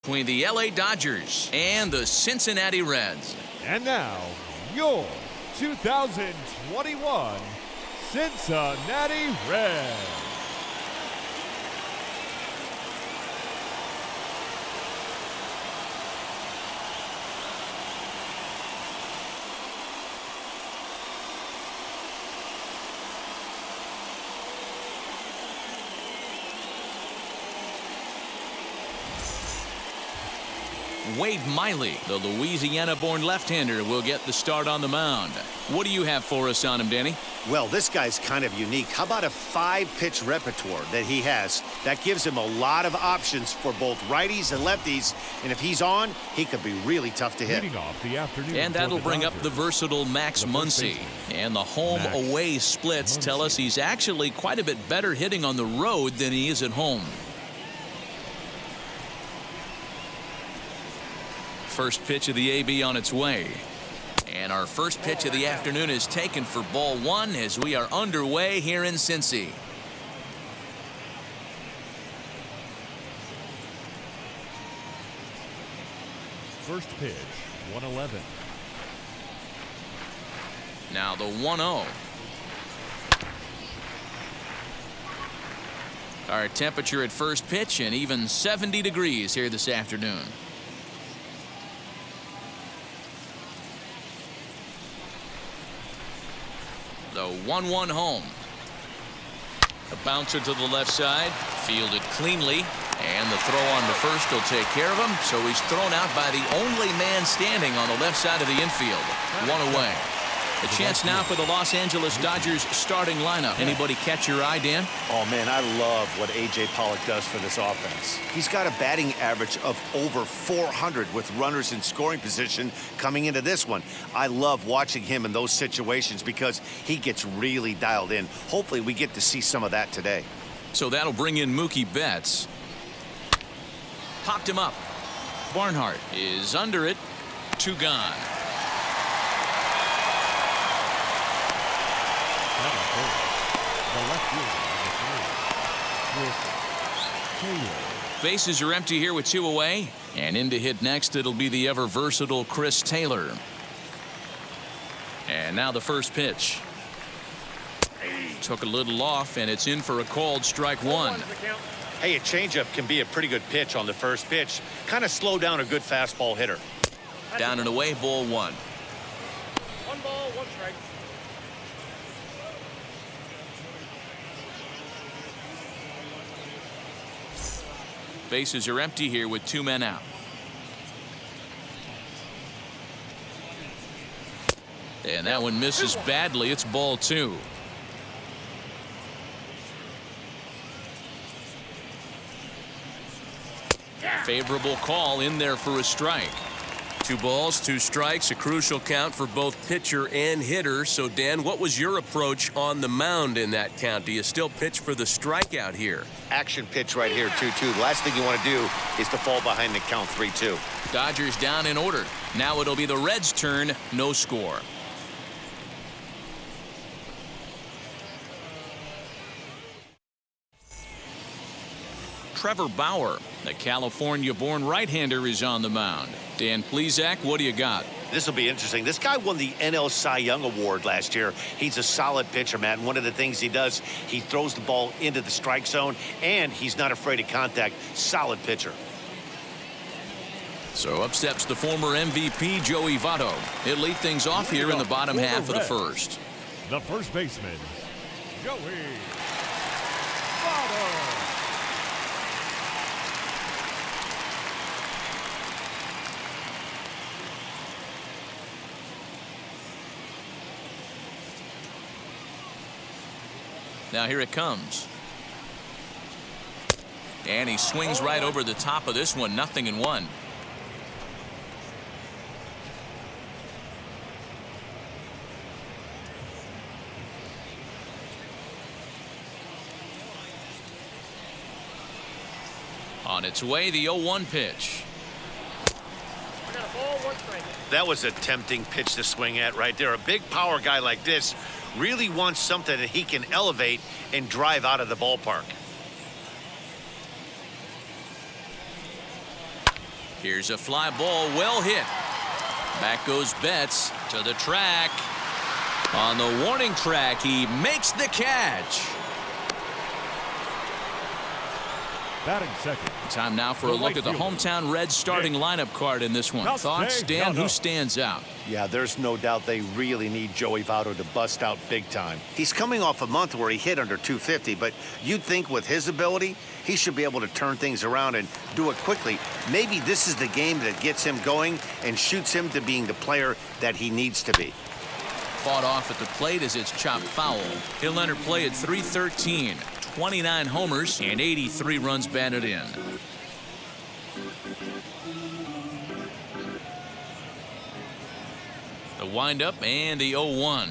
between the LA Dodgers and the Cincinnati Reds. And now, your 2021 Cincinnati Reds. Wade Miley, the Louisiana-born left-hander, will get the start on the mound. What do you have for us on him, Danny? Well, this guy's kind of unique. How about a 5-pitch repertoire that he has? That gives him a lot of options for both righties and lefties. And if he's on, he could be really tough to hit. Off the afternoon and that'll bring up the versatile Max Muncie. And the home-away splits tell us he's actually quite a bit better hitting on the road than he is at home. First pitch of the AB on its way. And our first pitch of the afternoon is taken for ball one as we are underway here in Cincy. First pitch, 111. Now the 1-0. Our temperature at first pitch and even 70 degrees here this afternoon. The 1-1 home. A bouncer to the left side, fielded cleanly, and the throw on to first will take care of him. So he's thrown out by the only man standing on the left side of the infield. One away. A chance now for the Los Angeles Dodgers starting lineup. Anybody catch your eye, Dan? Oh, man, I love what A.J. Pollard does for this offense. He's got a batting average of over 400 with runners in scoring position coming into this one. I love watching him in those situations because he gets really dialed in. Hopefully we get to see some of that today. So that'll bring in Mookie Betts. Popped him up. Barnhart is under it. 2 gone. Bases are empty here with 2 away, and in to hit next it'll be the ever versatile Chris Taylor. And now the first pitch. Took a little off, and it's in for a called strike 1. Hey, a changeup can be a pretty good pitch on the first pitch. Kind of slow down a good fastball hitter. Down and away, ball 1. 1 ball, 1 strike. Bases are empty here with 2 men out. And that one misses badly. It's ball 2. Favorable call in there for a strike. 2 balls, 2 strikes, a crucial count for both pitcher and hitter. So, Dan, what was your approach on the mound in that count? Do you still pitch for the strikeout here? Action pitch right here, 2-2. The last thing you want to do is to fall behind the count 3-2. Dodgers down in order. Now it'll be the Reds' turn. No score. Trevor Bauer, the California-born right-hander, is on the mound. Dan Plesac, what do you got? This will be interesting. This guy won the NL Cy Young Award last year. He's a solid pitcher, man. One of the things he does, he throws the ball into the strike zone, and he's not afraid of contact. Solid pitcher. So up steps the former MVP, Joey Votto. He'll lead things off here in the bottom half of the first. The first baseman, Joey Votto. Now here it comes. And he swings right over the top of this one. 0-1. On its way, the 0-1 pitch. That was a tempting pitch to swing at right there. A big power guy like this really wants something that he can elevate and drive out of the ballpark. Here's a fly ball, well hit. Back goes Betts to the track. On the warning track, he makes the catch. Batting second. Time now for a look at the hometown Reds starting lineup card in this one. Thoughts, Stan? Who stands out? Yeah, there's no doubt they really need Joey Votto to bust out big time. He's coming off a month where he hit under 250, but you'd think with his ability, he should be able to turn things around and do it quickly. Maybe this is the game that gets him going and shoots him to being the player that he needs to be. Fought off at the plate as it's chopped foul. He'll enter play at 313. 29 homers and 83 runs batted in. The windup and the 0-1.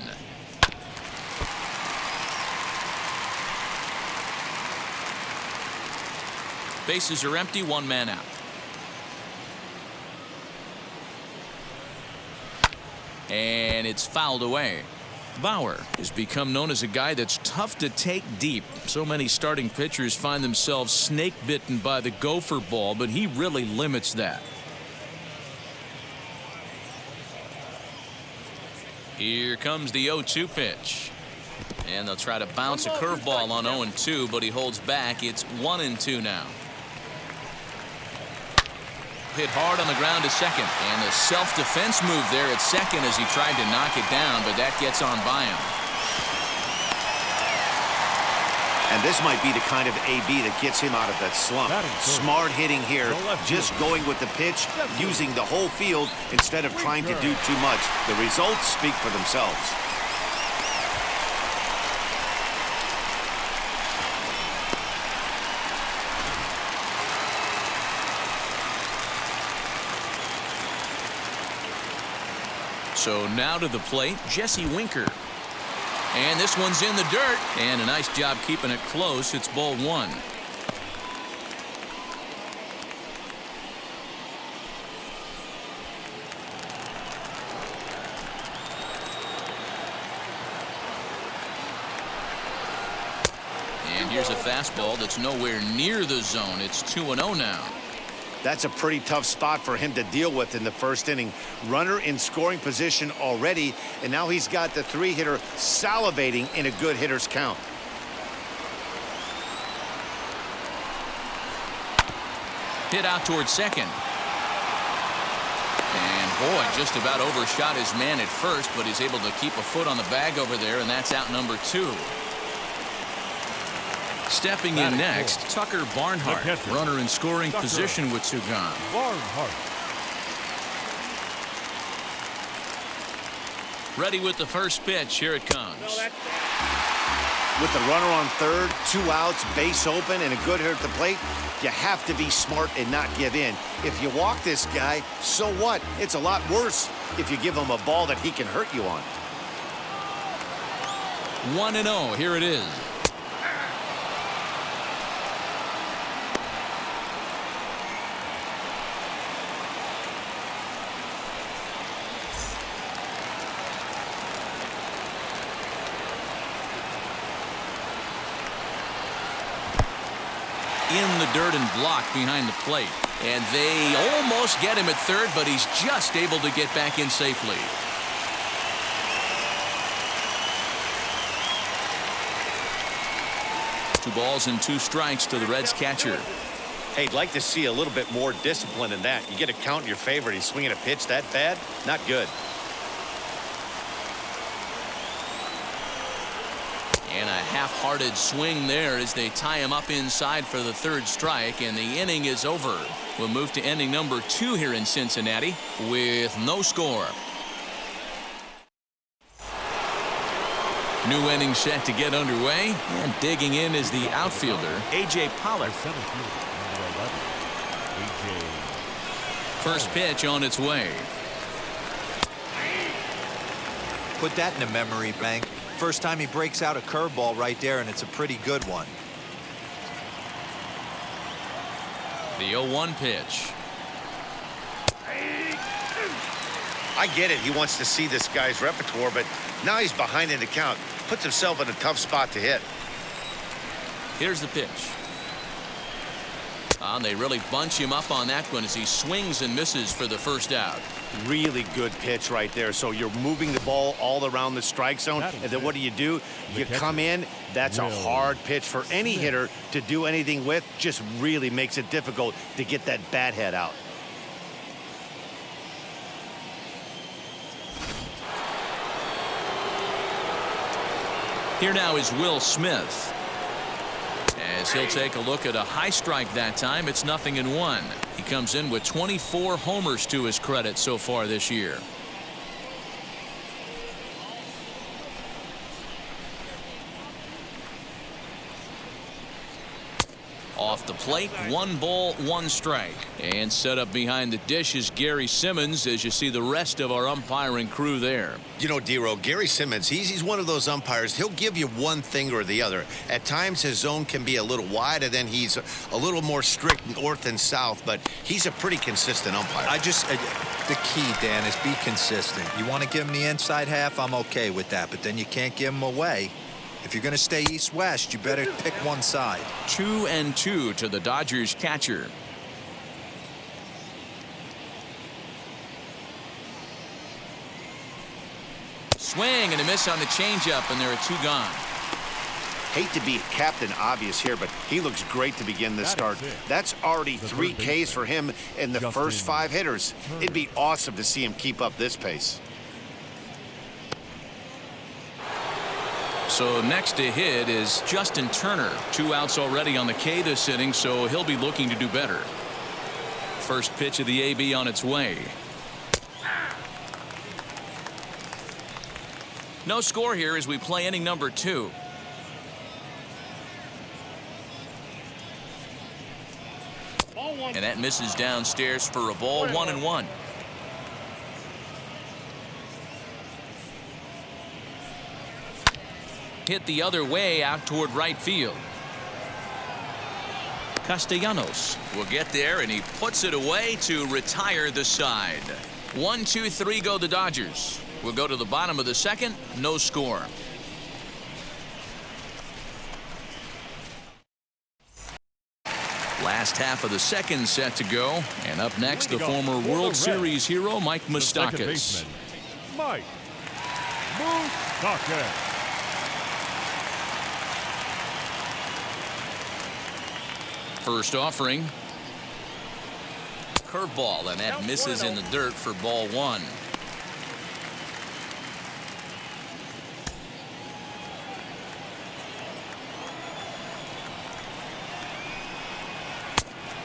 Bases are empty, one man out. And it's fouled away. Bauer has become known as a guy that's tough to take deep. So many starting pitchers find themselves snake bitten by the gopher ball, but he really limits that. Here comes the 0-2 pitch. And they'll try to bounce a curveball on 0-2, but he holds back. It's 1-2 now. Hit hard on the ground to second, and a self-defense move there at second as he tried to knock it down, but that gets on by him. And this might be the kind of AB that gets him out of that slump. Smart hitting here, just going with the pitch, using the whole field instead of trying to do too much. The results speak for themselves. So now to the plate, Jesse Winker. And this one's in the dirt. And a nice job keeping it close. It's ball one. And here's a fastball that's nowhere near the zone. It's 2-0 now. That's a pretty tough spot for him to deal with in the first inning. Runner in scoring position already, and now he's got the three-hitter salivating in a good hitter's count. Hit out towards second. And boy, just about overshot his man at first, but he's able to keep a foot on the bag over there, and that's out number 2. Stepping in next, Tucker Barnhart, runner in scoring position with 2 gone. Barnhart. Ready with the first pitch. Here it comes. With the runner on third, 2 outs, base open, and a good hitter at the plate, you have to be smart and not give in. If you walk this guy, so what? It's a lot worse if you give him a ball that he can hurt you on. 1-0. Here it is. In the dirt and blocked behind the plate. And they almost get him at third, but he's just able to get back in safely. Two balls and 2 strikes to the Reds catcher. Hey, I'd like to see a little bit more discipline in that. You get a count in your favor. He's swinging a pitch that bad? Not good. And a half-hearted swing there as they tie him up inside for the 3rd strike, and the inning is over. We'll move to inning number 2 here in Cincinnati with no score. New inning set to get underway, and digging in is the outfielder, A.J. Pollard. First pitch on its way. Put that in a memory bank. First time he breaks out a curveball right there, and it's a pretty good one. The 0-1 pitch. I get it. He wants to see this guy's repertoire, but now he's behind in the count. Puts himself in a tough spot to hit. Here's the pitch. A And they really bunch him up on that one as he swings and misses for the first out. Really good pitch right there. So you're moving the ball all around the strike zone, and then what do? You come in. That's a hard pitch for any hitter to do anything with. Just really makes it difficult to get that bat head out. Here now is Will Smith. As he'll take a look at a high strike that time. It's 0-1. He comes in with 24 homers to his credit so far this year. Off the plate, 1 ball, 1 strike. And set up behind the dish is Gary Simmons as you see the rest of our umpiring crew there. You know, D-Row, Gary Simmons, he's one of those umpires. He'll give you one thing or the other. At times his zone can be a little wide, and then he's a little more strict north and south, but he's a pretty consistent umpire. The key, Dan, is be consistent. You want to give him the inside half, I'm okay with that, but then you can't give him away. If you're going to stay east-west, you better pick one side. 2-2 to the Dodgers catcher. Swing and a miss on the changeup, and there are 2 gone. Hate to be Captain Obvious here, but he looks great to begin this start. That's already 3 Ks for him in the first 5 hitters. It'd be awesome to see him keep up this pace. So next to hit is Justin Turner. 2 outs already on the K this inning, so he'll be looking to do better. First pitch of the AB on its way. No score here as we play inning number 2. And that misses downstairs for a ball. 1-1. Hit the other way out toward right field. Castellanos will get there, and he puts it away to retire the side. 1, 2, 3 go the Dodgers. We'll go to the bottom of the second. No score. Last half of the second set to go, and up next the former World Series hero Mike Mastakis. Mike Mastakis. First offering. Curveball, and that misses in the dirt for ball 1.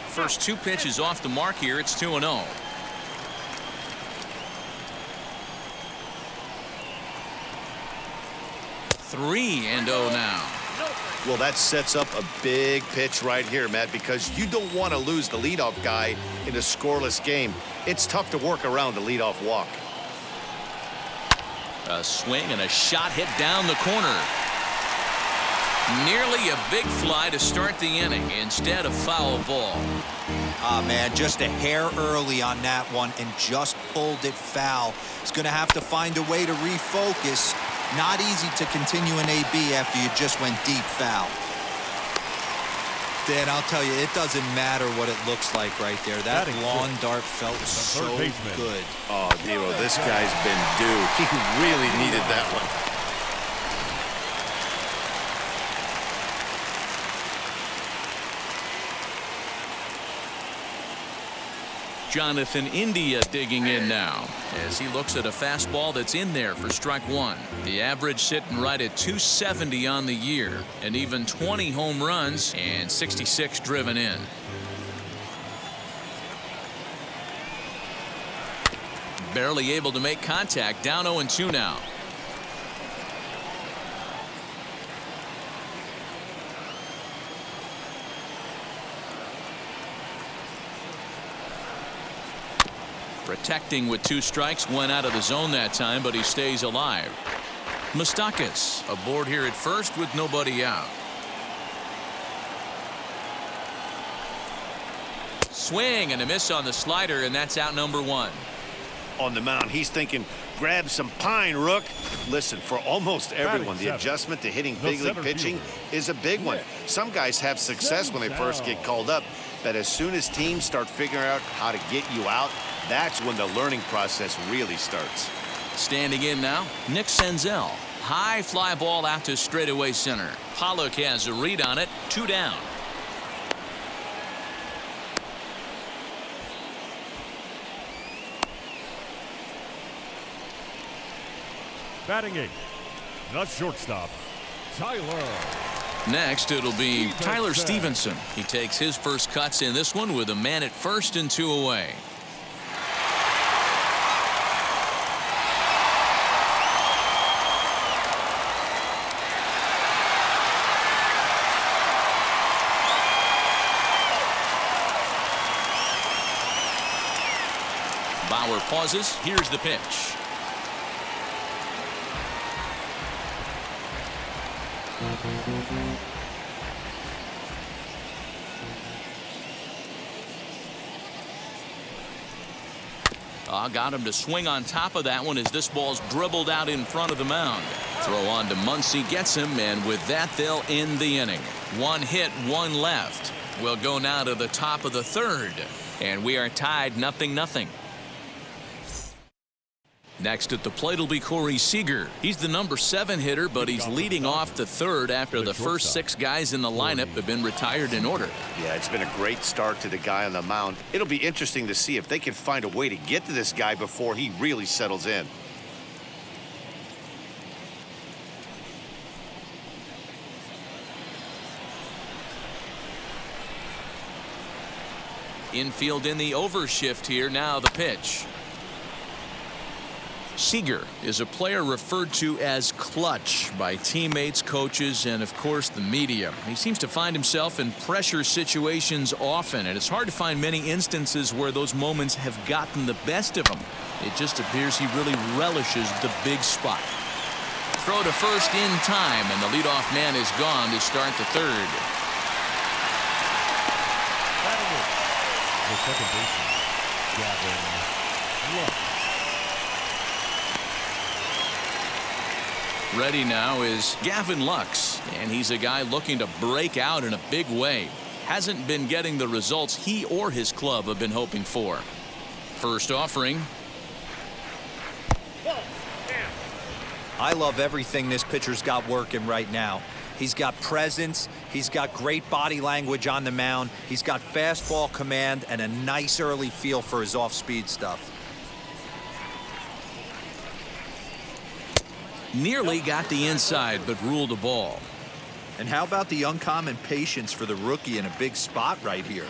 First 2 pitches off the mark here. It's 2-0. Three and 0 now. Well, that sets up a big pitch right here, Matt, because you don't want to lose the leadoff guy in a scoreless game. It's tough to work around the leadoff walk. A swing and a shot hit down the corner. Nearly a big fly to start the inning. Instead, a foul ball. Man, just a hair early on that one and just pulled it foul. He's going to have to find a way to refocus. Not easy to continue an AB after you just went deep foul. Dan, I'll tell you, it doesn't matter what it looks like right there. That lawn dart felt so good. Oh, Nero, this guy's been due. He really needed that one. Jonathan India digging in now as he looks at a fastball that's in there for strike 1. The average sitting right at 270 on the year, and even 20 home runs and 66 driven in. Barely able to make contact. Down 0-2 now. Protecting with 2 strikes, went out of the zone that time, but he stays alive. Mastakis aboard here at first with nobody out. Swing and a miss on the slider, and that's out number 1. On the mound, he's thinking, grab some pine, Rook. Listen, for almost everyone, the adjustment to hitting big league pitching is a big one. Some guys have success when they first get called up. But as soon as teams start figuring out how to get you out, that's when the learning process really starts. Standing in now, Nick Senzel. High fly ball out to straightaway center. Pollard has a read on it. 2 down. Batting 8th, the shortstop, Tyler. Next, it'll be Tyler Stevenson. He takes his first cuts in this one with a man at first and 2 away. Bauer pauses. Here's the pitch. Got him to swing on top of that one as this ball's dribbled out in front of the mound. Throw on to Muncie gets him, and with that they'll end the inning. 1 hit, 1 left. We'll go now to the top of the 3rd, and we are tied 0-0. Next at the plate will be Corey Seeger. He's the number 7 hitter, but he's leading off the 3rd after the first 6 guys in the lineup have been retired in order. Yeah, it's been a great start to the guy on the mound. It'll be interesting to see if they can find a way to get to this guy before he really settles in. Infield in the overshift here. Now the pitch. Seeger is a player referred to as clutch by teammates, coaches, and of course the media. He seems to find himself in pressure situations often, and it's hard to find many instances where those moments have gotten the best of him. It just appears he really relishes the big spot. Throw to first in time, and the leadoff man is gone to start the 3rd. The second baseman, Gavin Lux. Ready now is Gavin Lux, and he's a guy looking to break out in a big way. Hasn't been getting the results he or his club have been hoping for. First offering. I love everything this pitcher's got working right now. He's got presence. He's got great body language on the mound. He's got fastball command and a nice early feel for his off-speed stuff. Nearly got the inside, but ruled a ball. And how about the uncommon patience for the rookie in a big spot right here?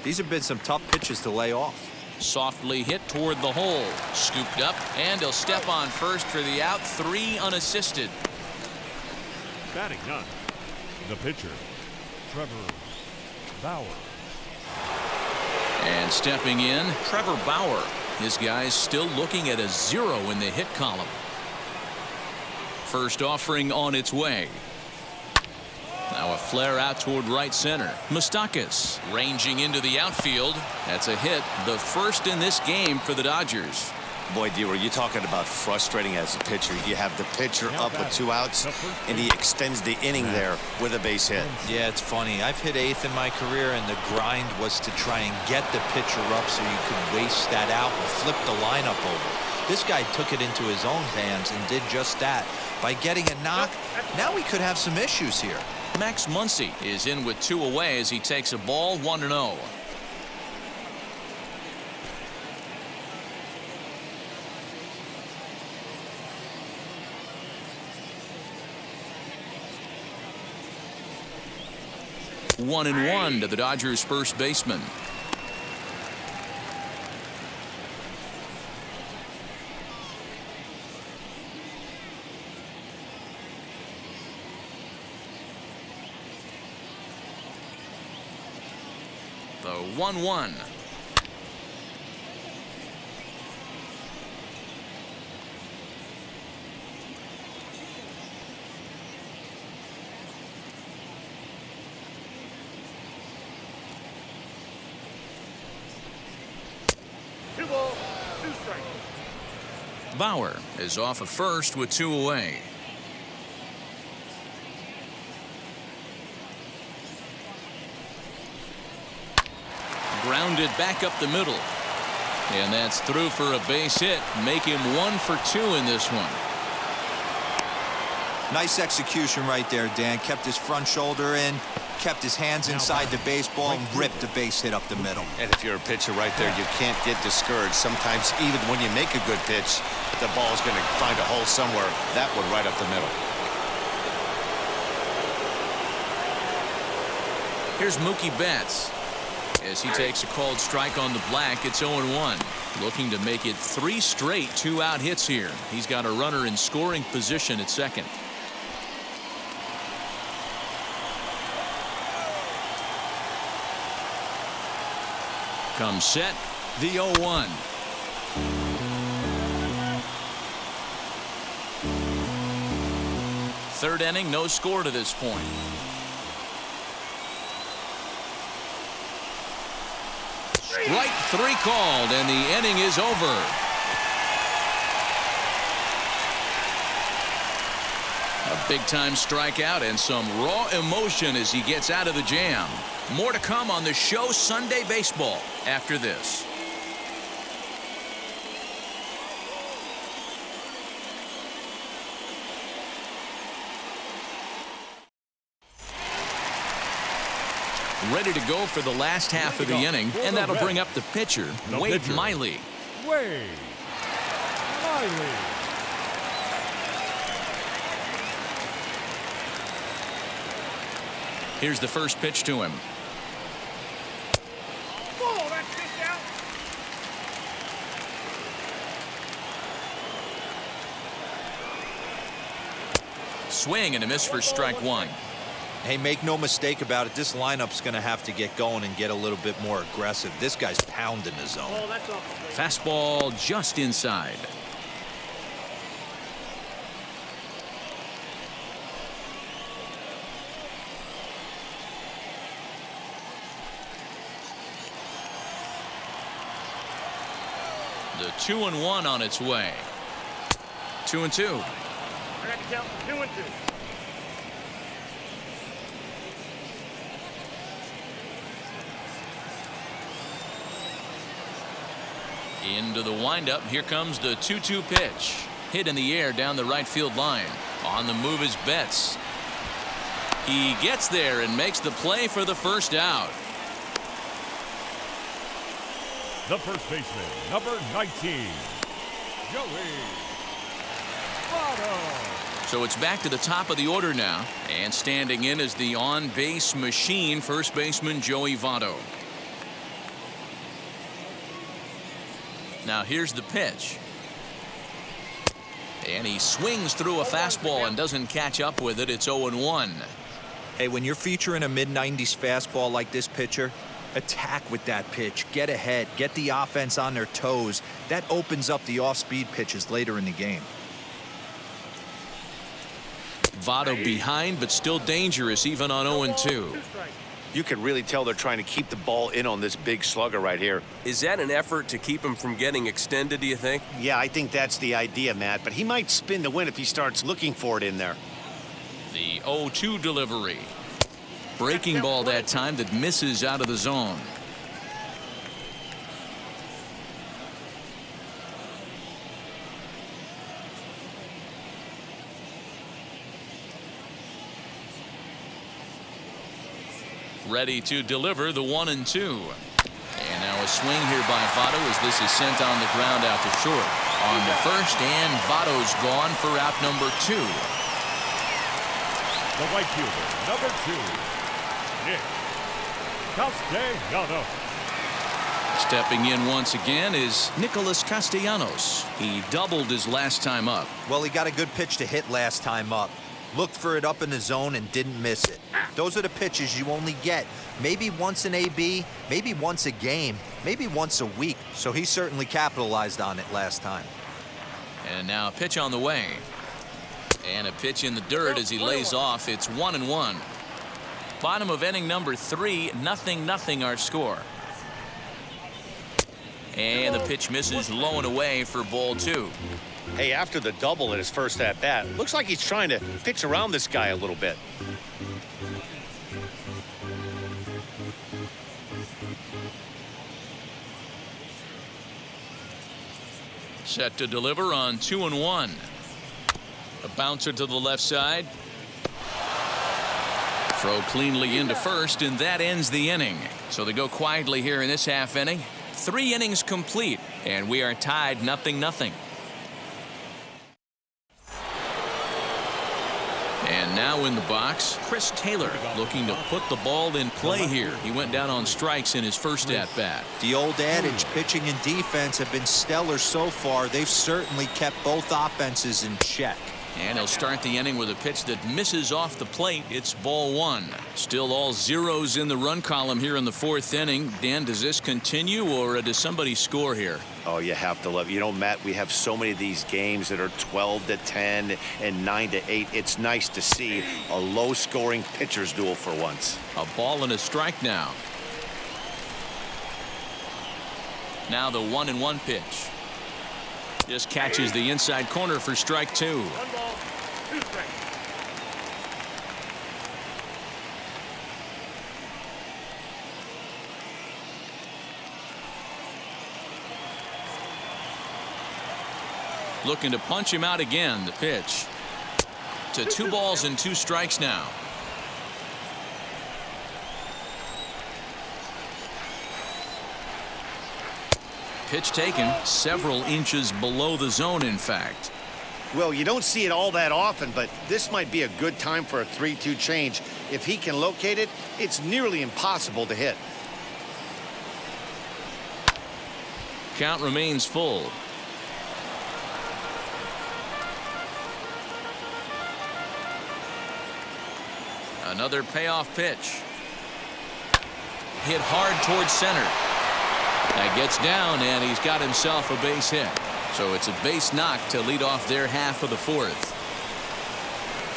These have been some tough pitches to lay off. Softly hit toward the hole. Scooped up, and he'll step on first for the out. 3 unassisted. Batting 9th, the pitcher, Trevor Bauer. And stepping in, Trevor Bauer. His guy's still looking at a 0 in the hit column. First offering on its way. Now a flare out toward right center. Mastakis ranging into the outfield. That's a hit, the first in this game for the Dodgers. Boy, D-Roy, you're talking about frustrating as a pitcher. You have the pitcher up with 2 outs, and he extends the inning there with a base hit. Yeah, it's funny. I've hit 8th in my career, and the grind was to try and get the pitcher up so you could waste that out and flip the lineup over. This guy took it into his own hands and did just that. By getting a knock, now we could have some issues here. Max Muncie is in with 2 away as he takes a ball. 1-0. One and 1 to the Dodgers' first baseman. The 1-1. Bauer is off of first with 2 away. Grounded back up the middle. And that's through for a base hit. Make him 1 for 2 in this one. Nice execution right there, Dan. Kept his front shoulder in, kept his hands inside the baseball, and ripped the base hit up the middle. And if you're a pitcher right there, you can't get discouraged. Sometimes even when you make a good pitch, the ball's going to find a hole somewhere. That one right up the middle. Here's Mookie Betts. As he takes a called strike on the black, it's 0-1. Looking to make it 3 straight 2-out hits here. He's got a runner in scoring position at second. Comes set, the 0-1. Third inning, no score to this point. Strike 3 called, and the inning is over. A big-time strikeout and some raw emotion as he gets out of the jam. More to come on the show Sunday Baseball after this. Ready to go for the last half of the inning, and that'll bring up the pitcher, Wade Miley. Wade Miley. Here's the first pitch to him. Whoa, that's just out. Swing and a miss for strike 1. Hey, make no mistake about it, this lineup's going to have to get going and get a little bit more aggressive. This guy's pounding the zone. Oh, that's off. Fastball just inside. The 2-1 on its way. 2-2. I got to count 2-2. Into the windup. Here comes the 2-2 pitch. Hit in the air down the right field line. On the move is Betts. He gets there and makes the play for the first out. The first baseman, number 19, Joey Votto. So it's back to the top of the order now. And standing in is the on-base machine, first baseman Joey Votto. Now here's the pitch. And he swings through a fastball and doesn't catch up with it. It's 0-1. Hey, when you're featuring a mid-90s fastball like this pitcher, attack with that pitch. Get ahead. Get the offense on their toes. That opens up the off-speed pitches later in the game. Votto behind, but still dangerous even on 0-2. You can really tell they're trying to keep the ball in on this big slugger right here. Is that an effort to keep him from getting extended, do you think? Yeah, I think that's the idea, Matt. But he might spin the win if he starts looking for it in there. The 0-2 delivery. Breaking ball that time that misses out of the zone. Ready to deliver the 1-2. And now a swing here by Votto as this is sent on the ground out to short. On the first, and Votto's gone for out number 2. The right fielder, number 2, Nick Castellanos. Stepping in once again is Nicholas Castellanos. He doubled his last time up. Well, he got a good pitch to hit last time up. Looked for it up in the zone and didn't miss it. Those are the pitches you only get maybe once in AB, maybe once a game, maybe once a week. So he certainly capitalized on it last time. And now a pitch on the way. And a pitch in the dirt as he lays off. It's 1-1. Bottom of inning number 3, 0-0 our score. And the pitch misses low and away for ball 2. Hey, after the double in his first at-bat, looks like he's trying to pitch around this guy a little bit. Set to deliver on 2-1. A bouncer to the left side. Throw cleanly into first, and that ends the inning. So they go quietly here in this half inning. 3 innings complete, and we are tied 0-0. And now in the box, Chris Taylor looking to put the ball in play here. He went down on strikes in his first at-bat. The old adage, pitching and defense have been stellar so far. They've certainly kept both offenses in check. And he'll start the inning with a pitch that misses off the plate. It's ball 1. Still all zeros in the run column here in the 4th inning. Dan, does this continue, or does somebody score here? Oh, you have to love it. You know, Matt, we have so many of these games that are 12-10 and 9-8. It's nice to see a low-scoring pitcher's duel for once. A ball and a strike now. Now the 1-1 pitch. Just catches the inside corner for strike 2. 1 ball, 2 strikes. Looking to punch him out again. The pitch to 2 balls and 2 strikes now. Pitch taken several inches below the zone, in fact. Well, you don't see it all that often, but this might be a good time for a 3-2 change. If he can locate it, it's nearly impossible to hit. Count remains full. Another payoff pitch. Hit hard towards center. That gets down, and he's got himself a base hit. So it's a base knock to lead off their half of the 4th.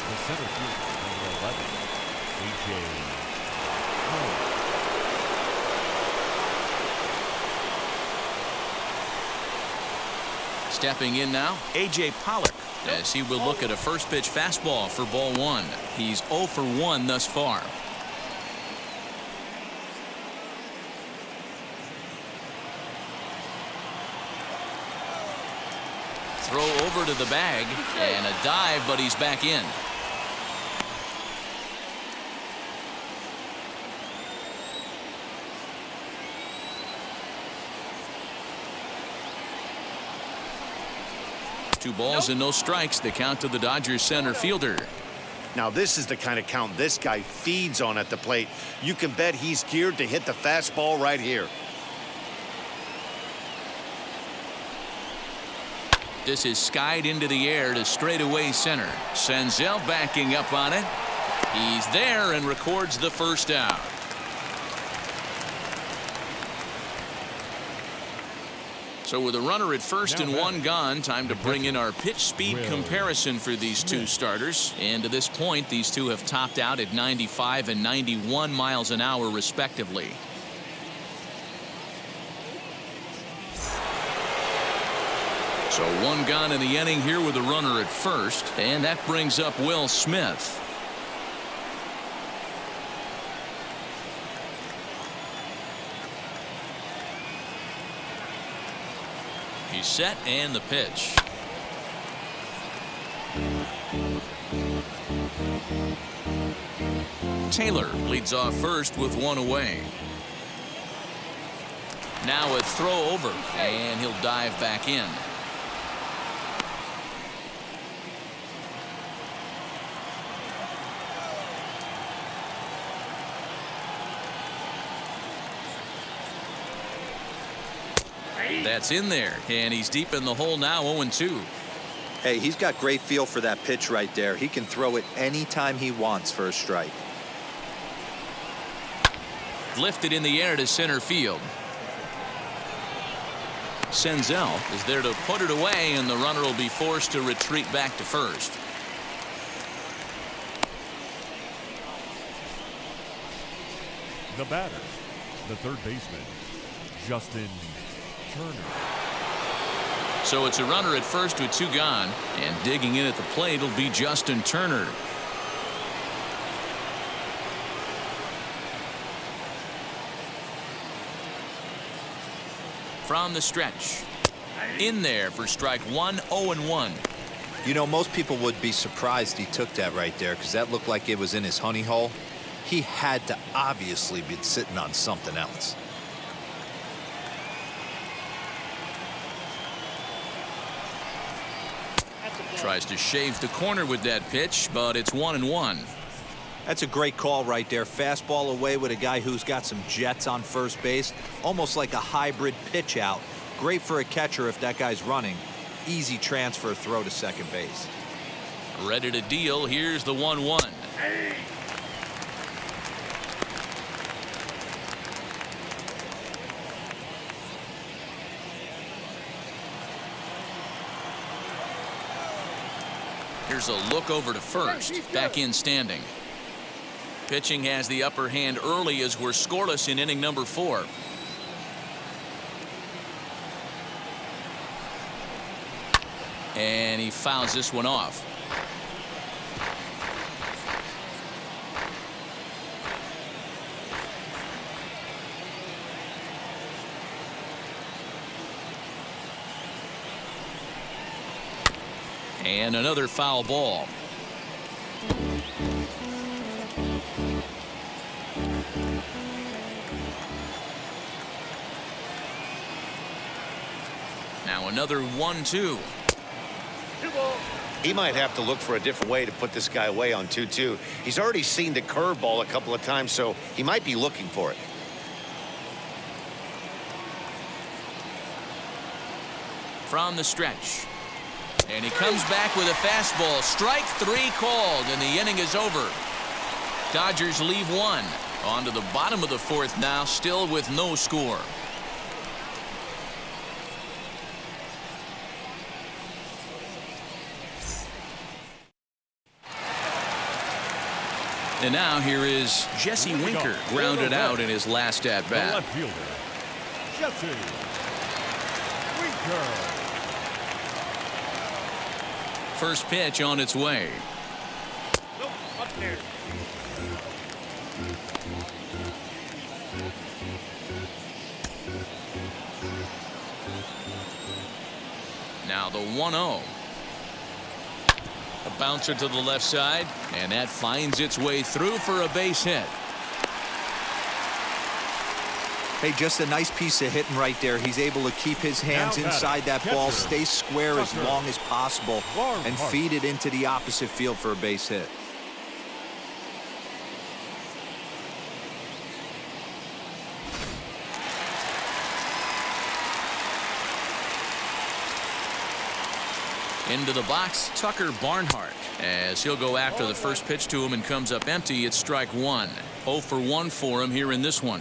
The center fielder, number 11, Stepping in now, A.J. Pollard, as he will look at a first pitch fastball for ball 1. He's 0 for 1 thus far. Throw over to the bag, and a dive, but he's back in. Two balls and no strikes. The count to the Dodgers center fielder. Now, this is the kind of count this guy feeds on at the plate. You can bet he's geared to hit the fastball right here. This is skied into the air to straightaway center. Senzel backing up on it. He's there and records the first out. So with a runner at first and 1 gone, time to bring in our pitch speed comparison for these 2 starters. And to this point, these 2 have topped out at 95 and 91 miles an hour respectively. So 1 gone in the inning here with a runner at first, and that brings up Will Smith. He's set, and the pitch. Taylor leads off first with 1 away. Now a throw over, and he'll dive back in. That's in there, and he's deep in the hole now, 0-2. Hey, he's got great feel for that pitch right there. He can throw it anytime he wants for a strike. Lifted in the air to center field. Senzel is there to put it away, and the runner will be forced to retreat back to first. the batter, the third baseman, Justin Turner. So it's a runner at first with 2 gone, and digging in at the plate will be Justin Turner. From the stretch. In there for strike one, 0-1. You know, most people would be surprised he took that right there because that looked like it was in his honey hole. He had to obviously be sitting on something else. Tries to shave the corner with that pitch, but it's 1-1. That's a great call right there. Fastball away with a guy who's got some jets on first base. Almost like a hybrid pitch out. Great for a catcher if that guy's running. Easy transfer throw to second base. Ready to deal. Here's the 1-1. Here's a look over to first. Back in standing. Pitching has the upper hand early as we're scoreless in inning number 4. And he fouls this one off. And another foul ball. Now another 1-2. He might have to look for a different way to put this guy away on 2-2. He's already seen the curveball a couple of times, so he might be looking for it. From the stretch. And he comes back with a fastball. Strike 3 called, and the inning is over. Dodgers leave one. On to the bottom of the 4th now, still with no score. And now here is Jesse Winker, grounded out in his last at The bat. left fielder, Jesse Winker. First pitch on its way. Nope, up there. Now the 1-0. A bouncer to the left side, and that finds its way through for a base hit. Hey, just a nice piece of hitting right there. He's able to keep his hands Now inside that catcher, ball, stay square as Tucker, long as possible, Barnhart. and feed it into the opposite field for a base hit. Into the box, Tucker Barnhart, as he'll go after the first pitch to him and comes up empty. It's strike 1. 0 for 1 for him here in this one.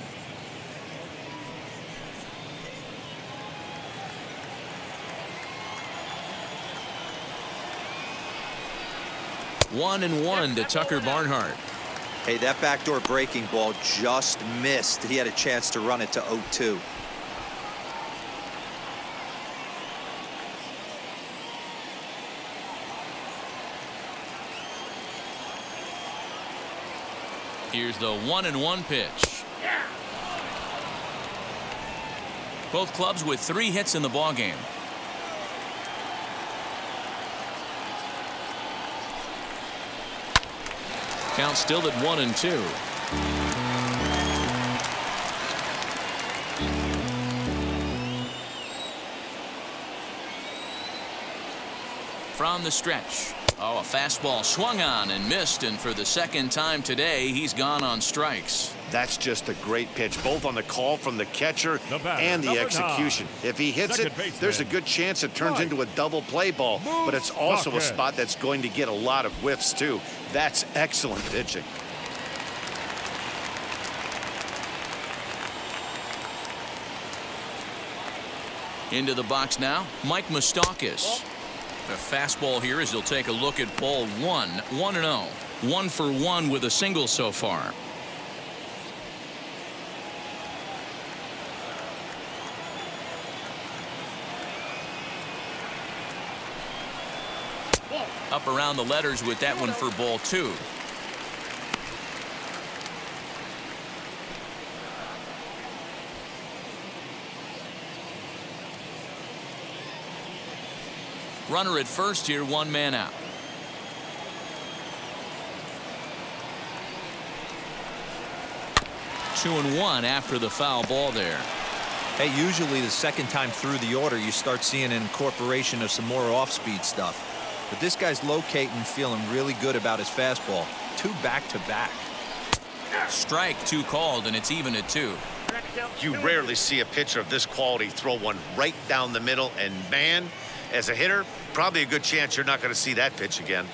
One and 1 to Tucker Barnhart. Hey, that backdoor breaking ball just missed. He had a chance to run it to 0-2. Here's the 1-1 pitch. Both clubs with 3 hits in the ballgame. Count still at 1-2. From the stretch. Oh, a fastball swung on and missed, and for the second time today, he's gone on strikes. That's just a great pitch, both on the call from the catcher The batter, and the number execution. 9. If he hits Second it, baseman, there's a good chance it turns into a double play ball, but it's also a Mastakis. spot that's going to get a lot of whiffs, too. That's excellent pitching. Into the box now, Mike Mastakis. A fastball here as he'll take a look at ball 1. 1-0. 1 for 1 with a single so far. Up around the letters with that one for ball 2. Runner at first here, 1 man out. Two and one after the foul ball there. Hey, usually the second time through the order, you start seeing an incorporation of some more off-speed stuff. But this guy's locating, feeling really good about his fastball. 2 back-to-back. Strike 2 called, and it's even at 2. You rarely see a pitcher of this quality throw one right down the middle, and man, as a hitter, probably a good chance you're not going to see that pitch again.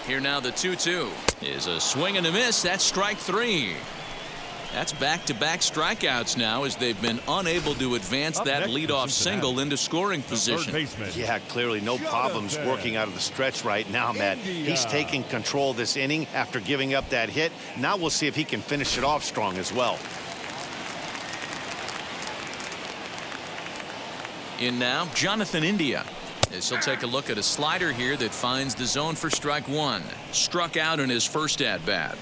Here now the 2-2 is a swing and a miss. That's strike 3. That's back-to-back strikeouts now as they've been unable to advance that leadoff single into scoring position. Yeah, clearly no problems working out of the stretch right now, Matt. He's taking control of this inning after giving up that hit. Now we'll see if he can finish it off strong as well. In now, Jonathan India. As he'll take a look at a slider here that finds the zone for strike 1. Struck out in his first at-bat.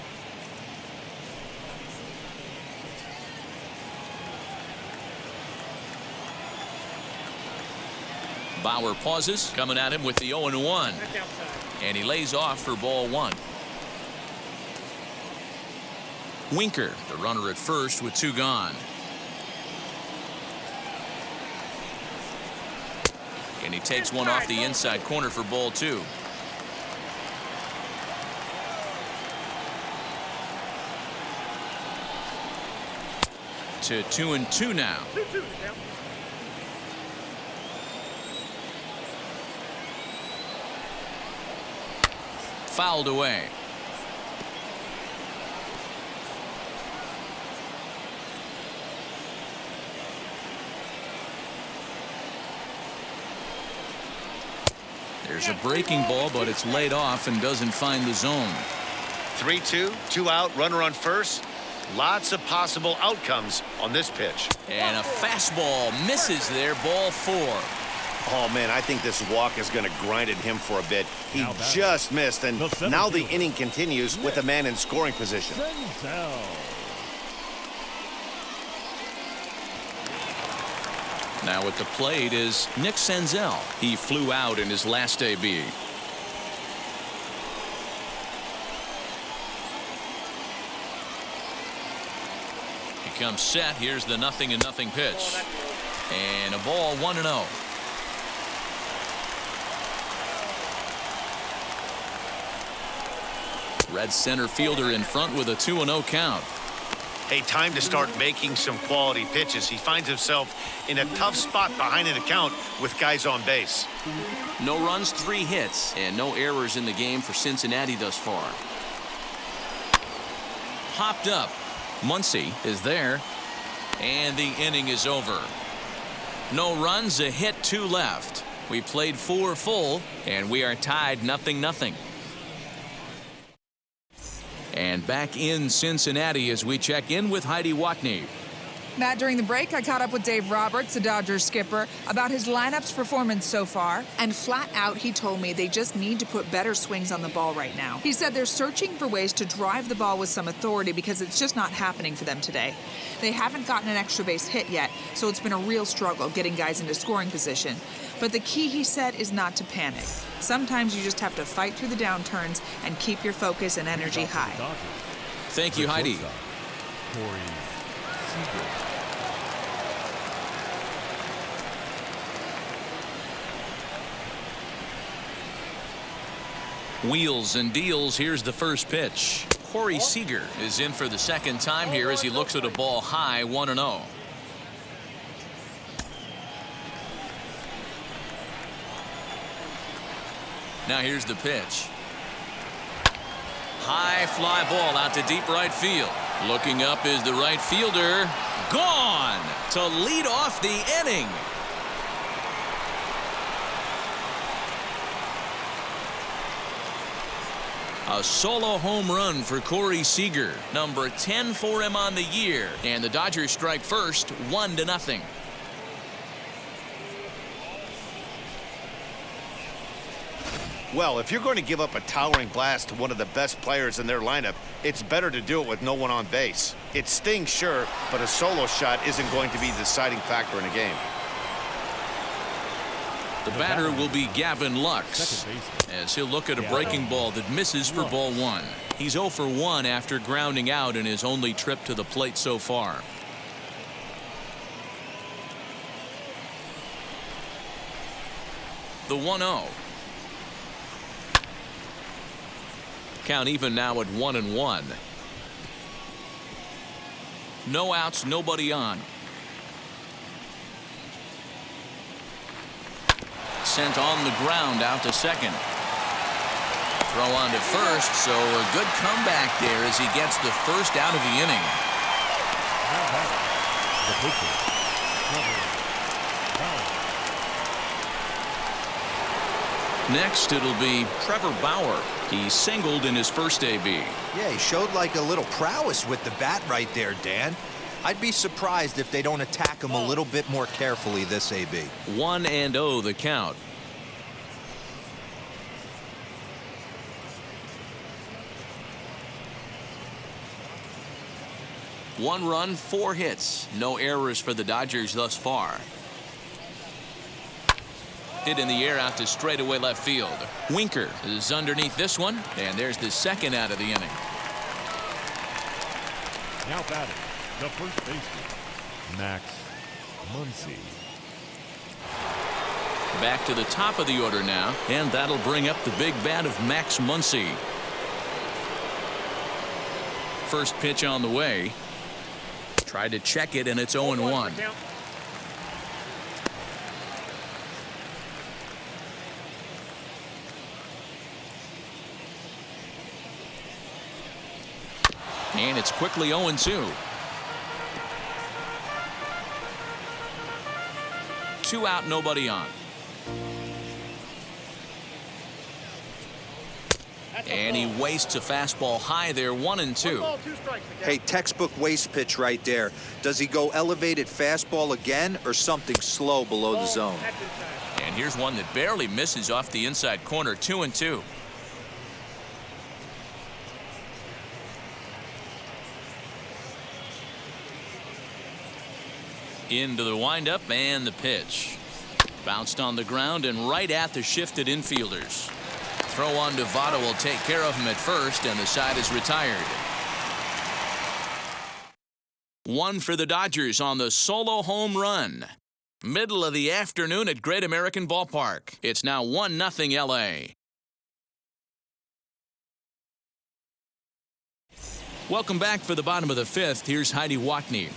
Bauer pauses, coming at him with the 0-1. And he lays off for ball 1. Winker, the runner at first with 2 gone. And he takes one off the inside corner for ball 2. To 2-2 now. Fouled away. There's a breaking ball, but it's laid off and doesn't find the zone. 3-2, 2 out, runner on first. Lots of possible outcomes on this pitch. And a fastball misses there, ball 4. Oh, man, I think this walk is going to grind at him for a bit. He just missed, and now the inning continues with a man in scoring position. Now at the plate is Nick Senzel. He flew out in his last AB. He comes set. Here's the 0-0 pitch. And a ball 1-0. Red center fielder in front with a 2-0 count. Hey, time to start making some quality pitches. He finds himself in a tough spot behind an account with guys on base. No runs, 3 hits, and no errors in the game for Cincinnati thus far. Popped up. Muncie is there, and the inning is over. No runs, a hit, 2 left. We played 4 full, and we are tied 0-0. And back in Cincinnati as we check in with Heidi Watney. Matt, during the break, I caught up with Dave Roberts, the Dodgers skipper, about his lineup's performance so far. And flat out, he told me they just need to put better swings on the ball right now. He said they're searching for ways to drive the ball with some authority because it's just not happening for them today. They haven't gotten an extra base hit yet, so it's been a real struggle getting guys into scoring position. But the key, he said, is not to panic. Sometimes you just have to fight through the downturns and keep your focus and energy high. Thank you, Heidi. Wheels and deals. Here's the first pitch. Corey Seeger is in for the second time here as he looks at a ball high, 1-0. Now here's the pitch. High fly ball out to deep right field. Looking up is the right fielder. Gone to lead off the inning. A solo home run for Corey Seeger, number 10 for him on the year, and the Dodgers strike first, 1-0. Well, if you're going to give up a towering blast to one of the best players in their lineup, it's better to do it with no one on base. It stings, sure, but a solo shot isn't going to be the deciding factor in a game. The batter will be Gavin Lux, as he'll look at a breaking ball that misses for ball one. He's 0 for 1 after grounding out in his only trip to the plate so far. The 1-0. Count even now at 1-1. No outs, nobody on. Sent on the ground out to second. Throw on to first, so a good comeback there as he gets the first out of the inning. The pitcher, Trevor Bauer. Next, it'll be Trevor Bauer. He singled in his first AB. Yeah, he showed like a little prowess with the bat right there, Dan. I'd be surprised if they don't attack him a little bit more carefully this AB. 1-0 the count. One run, 4 hits. No errors for the Dodgers thus far. Hit in the air out to straightaway left field. Winker is underneath this one, and there's the second out of the inning. Now batting, the first baseman, Muncie. Back to the top of the order now, and that'll bring up the big bat of Muncie. First pitch on the way. Tried to check it, and it's 0-1. And it's quickly 0-2. 2 out, nobody on. And he wastes a fastball high there, 1-2. Hey, textbook waste pitch right there. Does he go elevated fastball again or something slow below the zone? And here's one that barely misses off the inside corner, 2-2. Into the windup and the pitch. Bounced on the ground and right at the shifted infielders. Throw on to Votto will take care of him at first, and the side is retired. 1 for the Dodgers on the solo home run. Middle of the afternoon at Great American Ballpark. It's now 1-0 LA. Welcome back for the bottom of the 5th. Here's Heidi Watney.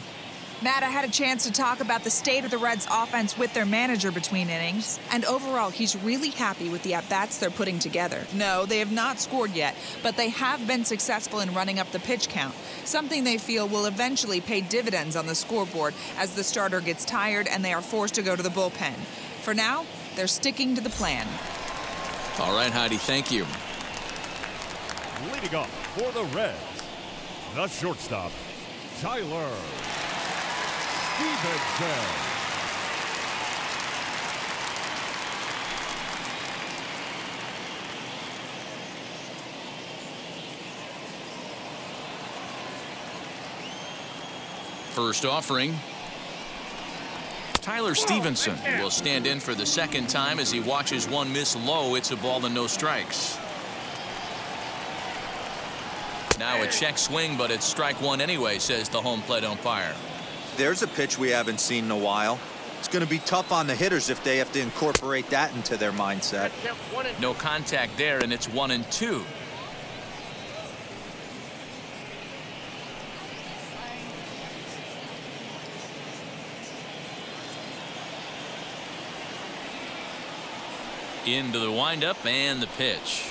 Matt, I had a chance to talk about the state of the Reds offense with their manager between innings, and overall he's really happy with the at-bats they're putting together. No, they have not scored yet, but they have been successful in running up the pitch count, something they feel will eventually pay dividends on the scoreboard as the starter gets tired and they are forced to go to the bullpen. For now, they're sticking to the plan. All right, Heidi, thank you. Leading off for the Reds, the shortstop, Tyler Stevenson. First offering. Tyler Stevenson will stand in for the second time as he watches one miss low. It's a ball and no strikes. Now a check swing, but it's strike one anyway, says the home plate umpire. There's a pitch we haven't seen in a while. It's going to be tough on the hitters if they have to incorporate that into their mindset. No contact there, and it's 1-2. Into the windup and the pitch.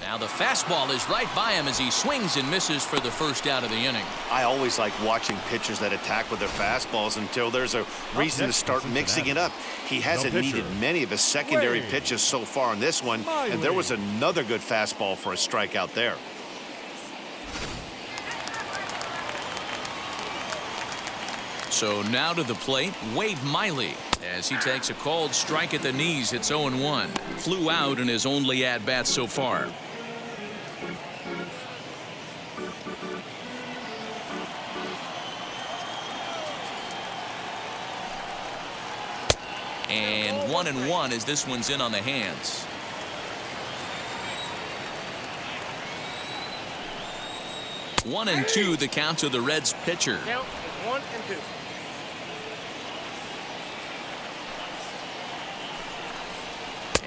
Now the fastball is right by him as he swings and misses for the first out of the inning. I always like watching pitchers that attack with their fastballs until there's a reason to start mixing it up. He hasn't needed many of his secondary pitches so far in this one, and there was another good fastball for a strikeout there. So now to the plate, Wade Miley, as he takes a called strike at the knees. It's 0-1. Flew out in his only at-bat so far. And 1-1 as this one's in on the hands. One and two, the count to the Reds pitcher. Count is 1 and 2.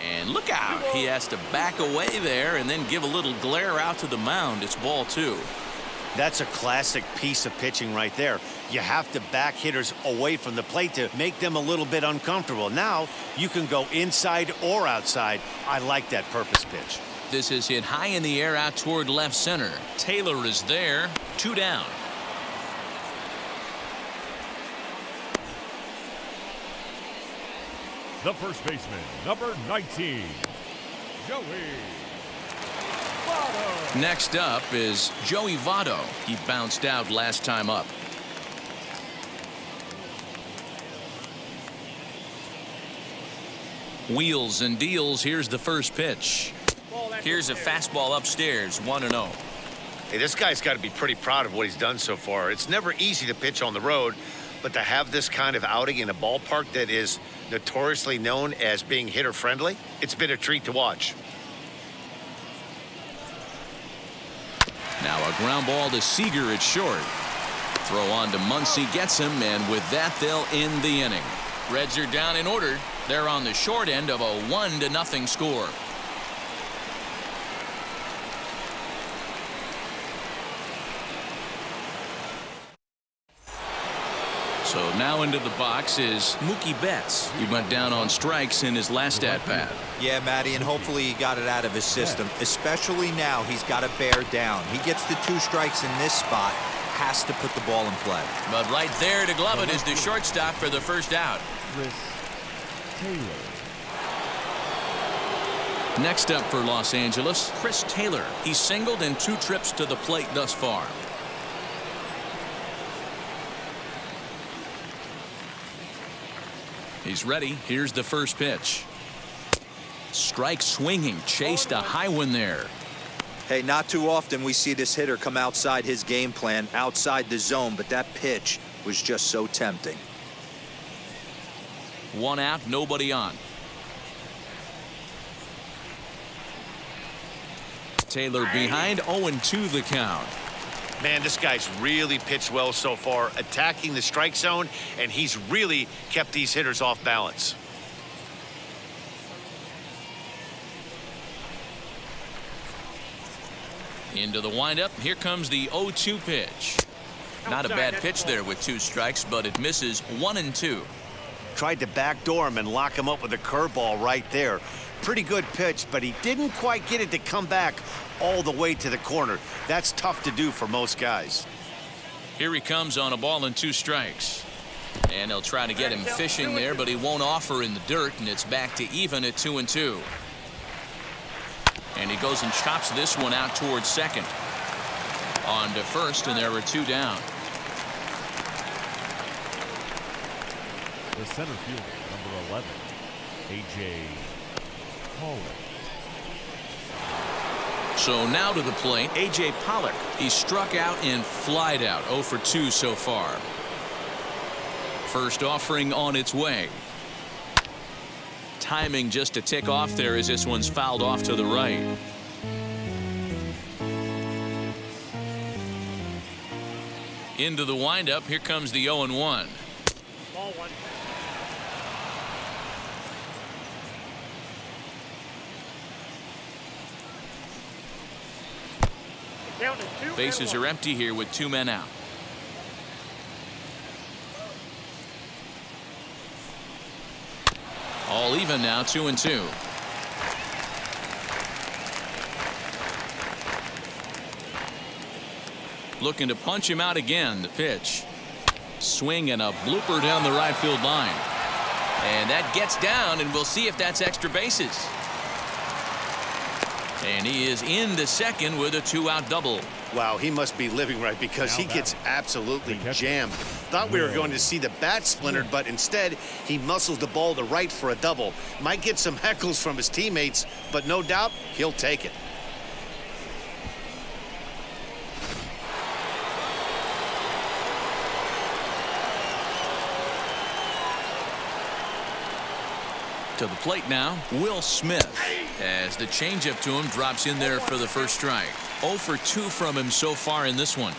And look out. He has to back away there and then give a little glare out to the mound. It's ball 2. That's a classic piece of pitching right there. You have to back hitters away from the plate to make them a little bit uncomfortable. Now you can go inside or outside. I like that purpose pitch. This is hit high in the air out toward left center. Taylor is there. 2 down. The first baseman, number 19, Joey Votto. Next up is Joey Votto. He bounced out last time up. Wheels and deals. Here's the first pitch. Here's a fastball upstairs. 1-0. Hey, this guy's got to be pretty proud of what he's done so far. It's never easy to pitch on the road, but to have this kind of outing in a ballpark that is notoriously known as being hitter friendly, it's been a treat to watch. Now a ground ball to Seeger at short. Throw on to Muncie, gets him, and with that they'll end the inning. Reds are down in order. They're on the short end of a 1-0 score. So now into the box is Mookie Betts. He went down on strikes in his last at-bat. Yeah, Matty, and hopefully he got it out of his system. Especially now, he's got to bear down. He gets the 2 strikes in this spot, has to put the ball in play. But right there to glove it is the shortstop for the first out. Taylor. Next up for Los Angeles, Chris Taylor. He's singled in 2 trips to the plate thus far. He's ready. Here's the first pitch. Strike swinging, chased a high one there. Hey, not too often we see this hitter come outside his game plan, outside the zone, but that pitch was just so tempting. 1 out, nobody on. Taylor behind, 0-2 the count. Man, this guy's really pitched well so far, attacking the strike zone, and he's really kept these hitters off balance. Into the windup. Here comes the 0-2 pitch. Not a bad pitch there with 2 strikes, but it misses. 1-2. Tried to backdoor him and lock him up with a curveball right there. Pretty good pitch, but he didn't quite get it to come back all the way to the corner. That's tough to do for most guys. Here he comes on a ball and 2 strikes. And they'll try to get him fishing there, but he won't offer in the dirt, and it's back to even at 2-2. And he goes and chops this one out towards second. On to first, and there are 2 down. The center fielder, number 11, A.J. Pollard. So now to the plate, A.J. Pollard. He struck out and flied out. 0 for 2 so far. First offering on its way. Timing just a tick off there as this one's fouled off to the right. Into the windup. Here comes the 0-1. Ball 1. Count is 2 Bases are empty here with 2 men out. All even now, 2-2. Looking to punch him out again. The pitch. Swing and a blooper down the right field line. And that gets down, and we'll see if that's extra bases. And he is in the second with a 2-out double. Wow, he must be living right because he gets absolutely jammed. Thought we were going to see the bat splintered, but instead he muscles the ball to right for a double. Might get some heckles from his teammates, but no doubt he'll take it. To the plate now, Will Smith, as the changeup to him drops in there for the first strike. 0 for 2 from him so far in this one.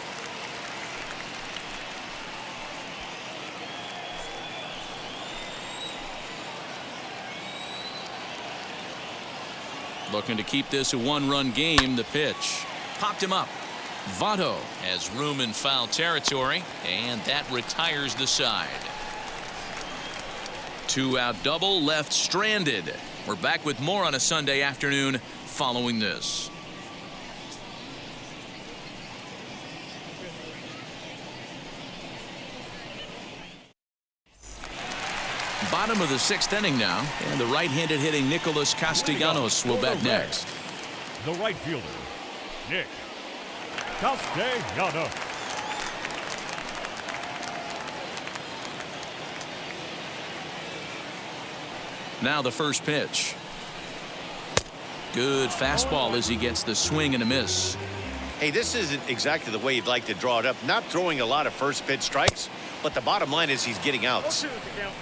Looking to keep this a one-run game. The pitch popped him up. Votto has room in foul territory, and that retires the side. 2-out double left stranded. We're back with more on a Sunday afternoon following this. Bottom of the 6th inning now, and the right-handed hitting Nicholas Castellanos will bat next. The right fielder, Nick Castellanos. Now the first pitch. Good fastball as he gets the swing and a miss. Hey, this isn't exactly the way you'd like to draw it up. Not throwing a lot of first pitch strikes, but the bottom line is he's getting outs. 0-2 is the count.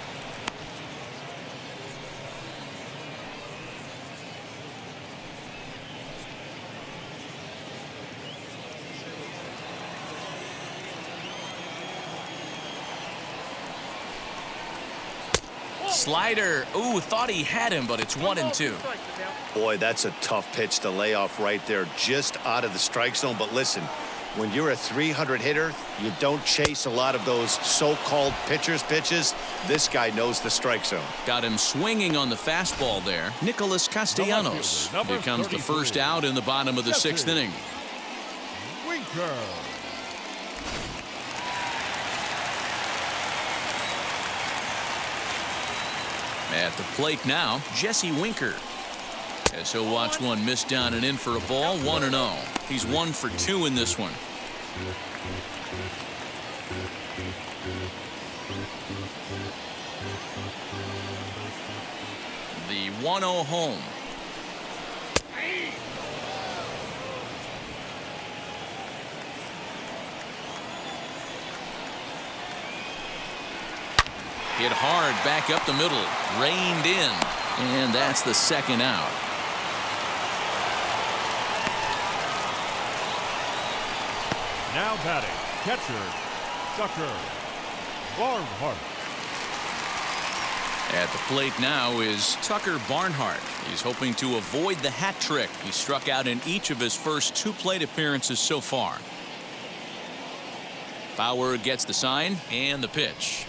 Slider. Ooh, thought he had him, but it's 1-2. Boy, that's a tough pitch to lay off right there, just out of the strike zone. But listen, when you're a 300 hitter, you don't chase a lot of those so-called pitcher's pitches. This guy knows the strike zone. Got him swinging on the fastball there. Nicholas Castellanos becomes the first out in the bottom of the 6th inning. Winker. At the plate now, Jesse Winker. As he'll watch one miss down and in for a ball. 1-0. He's 1 for 2 in this one. The 1-0 home. Hit hard back up the middle. Reined in. And that's the 2nd out. Now batting, catcher, Tucker Barnhart. At the plate now is Tucker Barnhart. He's hoping to avoid the hat trick. He struck out in each of his first 2 plate appearances so far. Bauer gets the sign and the pitch.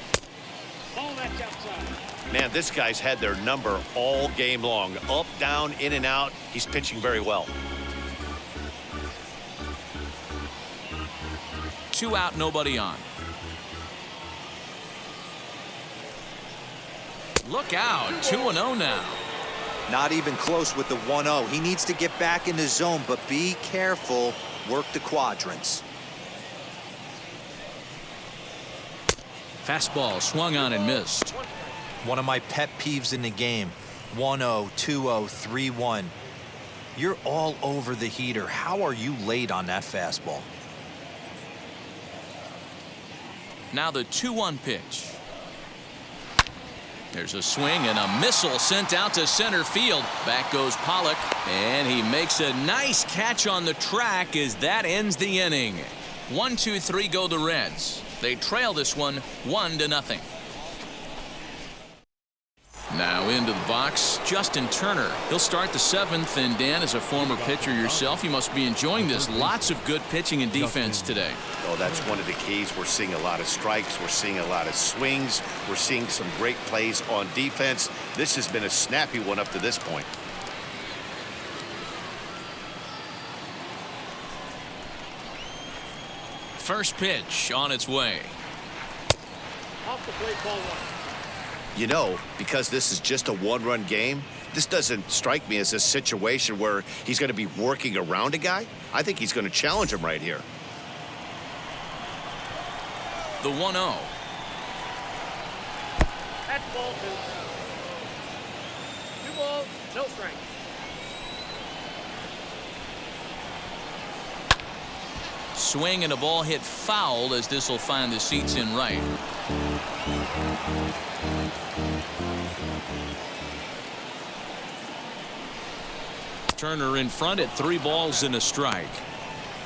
Man, this guy's had their number all game long. Up, down, in and out. He's pitching very well. 2 out, nobody on. Look out, 2-0 now. Not even close with the 1-0. He needs to get back in the zone, but be careful. Work the quadrants. Fastball swung on and missed. One of my pet peeves in the game. 1-0, 2-0, 3-1. You're all over the heater. How are you late on that fastball? Now the 2-1 pitch. There's a swing and a missile sent out to center field. Back goes Pollard, and he makes a nice catch on the track as that ends the inning. 1-2-3 go the Reds. They trail this one 1-0. Now into the box, Justin Turner. He'll start the 7th, and Dan, as a former pitcher yourself, you must be enjoying this. Lots of good pitching and defense today. Oh, that's one of the keys. We're seeing a lot of strikes. We're seeing a lot of swings. We're seeing some great plays on defense. This has been a snappy one up to this point. First pitch on its way. Off the plate, ball 1. You know, because this is just a one-run game, this doesn't strike me as a situation where he's going to be working around a guy. I think he's going to challenge him right here. The 1-0. That's ball 2. 2 balls, no strikes. Swing and a ball hit foul as this will find the seats in right. Turner in front at 3 balls and a strike.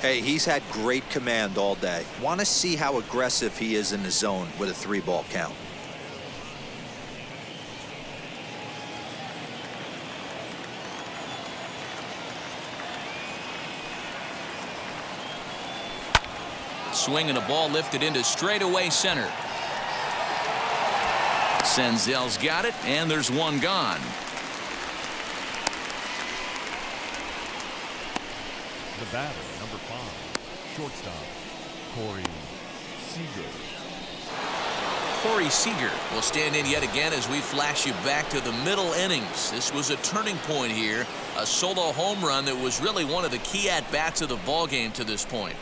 Hey, he's had great command all day. Want to see how aggressive he is in the zone with a 3-ball count. Swing and a ball lifted into straightaway center. Senzel's got it, and there's one gone. The batter, number 5, shortstop, Corey Seeger will stand in yet again as we flash you back to the middle innings. This was a turning point here, a solo home run that was really one of the key at-bats of the ballgame to this point.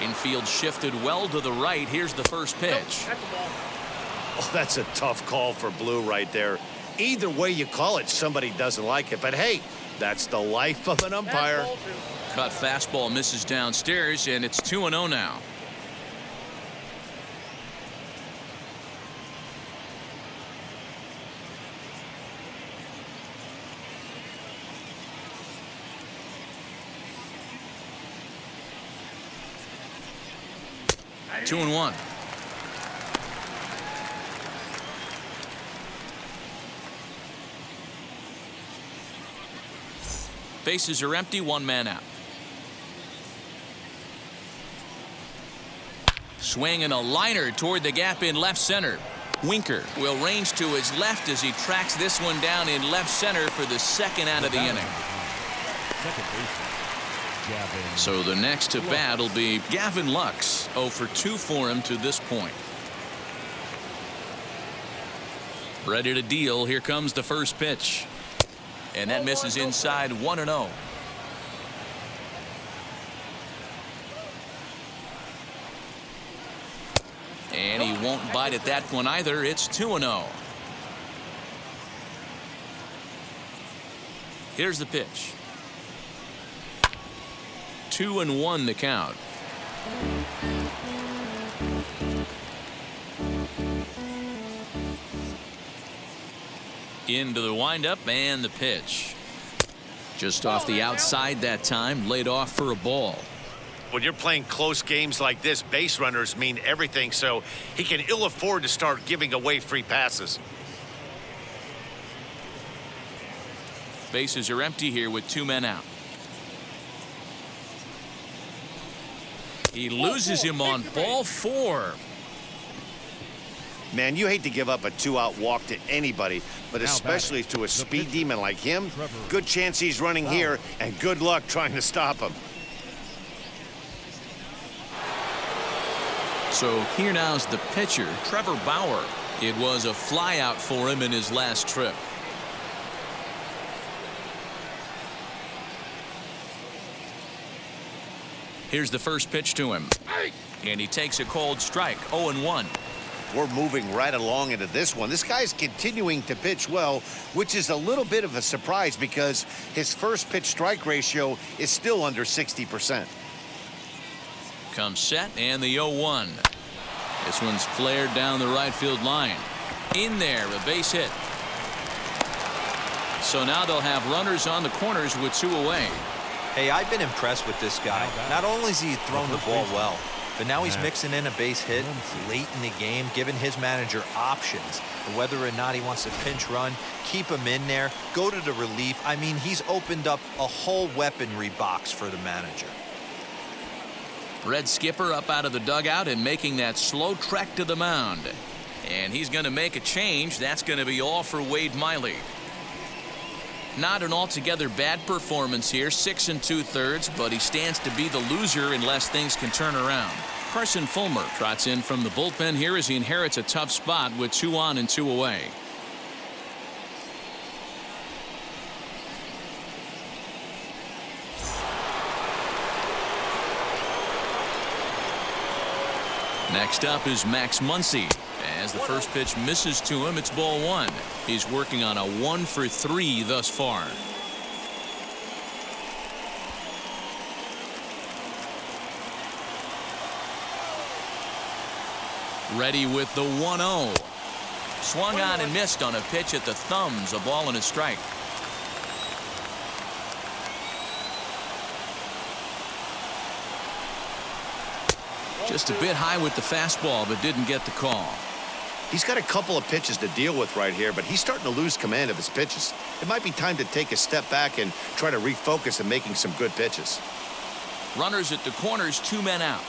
Infield shifted well to the right. Here's the first pitch. That's a ball. Oh, that's a tough call for Blue right there. Either way you call it, somebody doesn't like it. But hey, that's the life of an umpire. That's ball 2. Cut fastball misses downstairs, and it's 2-0 now. Two and 1. Bases are empty, 1 man out. Swing and a liner toward the gap in left center. Winker will range to his left as he tracks this one down in left center for the second out of the inning. second baseman, Gavin. So the next to bat will be Gavin Lux. 0 for 2 for him to this point. Ready to deal. Here comes the first pitch. And that misses inside 1-0. And he won't bite at that one either. It's 2-0. Here's the pitch. 2-1 the count. Into the windup and the pitch. Just off the outside that time, laid off for a ball. When you're playing close games like this, base runners mean everything, so he can ill afford to start giving away free passes. Bases are empty here with 2 men out. He loses him on ball 4. Man, you hate to give up a 2-out walk to anybody, but especially to a speed demon like him. Good chance he's running here, and good luck trying to stop him. So here now's the pitcher, Trevor Bauer. It was a flyout for him in his last trip. Here's the first pitch to him. And he takes a cold strike. 0-1. We're moving right along into this one. This guy's continuing to pitch well, which is a little bit of a surprise because his first pitch strike ratio is still under 60%. Comes set and the 0-1. This one's flared down the right field line. In there, a base hit. So now they'll have runners on the corners with 2 away. Hey, I've been impressed with this guy. Not only has he thrown the ball well, but now he's mixing in a base hit late in the game, giving his manager options. Whether or not he wants to pinch run, keep him in there, go to the relief. I mean, he's opened up a whole weaponry box for the manager. Red Skipper up out of the dugout and making that slow trek to the mound. And he's going to make a change. That's going to be all for Wade Miley. Not an altogether bad performance here, 6 2/3, but he stands to be the loser unless things can turn around. Carson Fulmer trots in from the bullpen here as he inherits a tough spot with 2 on and 2 away. Next up is Max Muncie. As the first pitch misses to him, it's ball 1. He's working on a 1 for 3 thus far. Ready with the 1-0. Swung on and missed on a pitch at the thumbs. A ball and a strike. Just a bit high with the fastball, but didn't get the call. He's got a couple of pitches to deal with right here, but he's starting to lose command of his pitches. It might be time to take a step back and try to refocus on making some good pitches. Runners at the corners, 2 men out.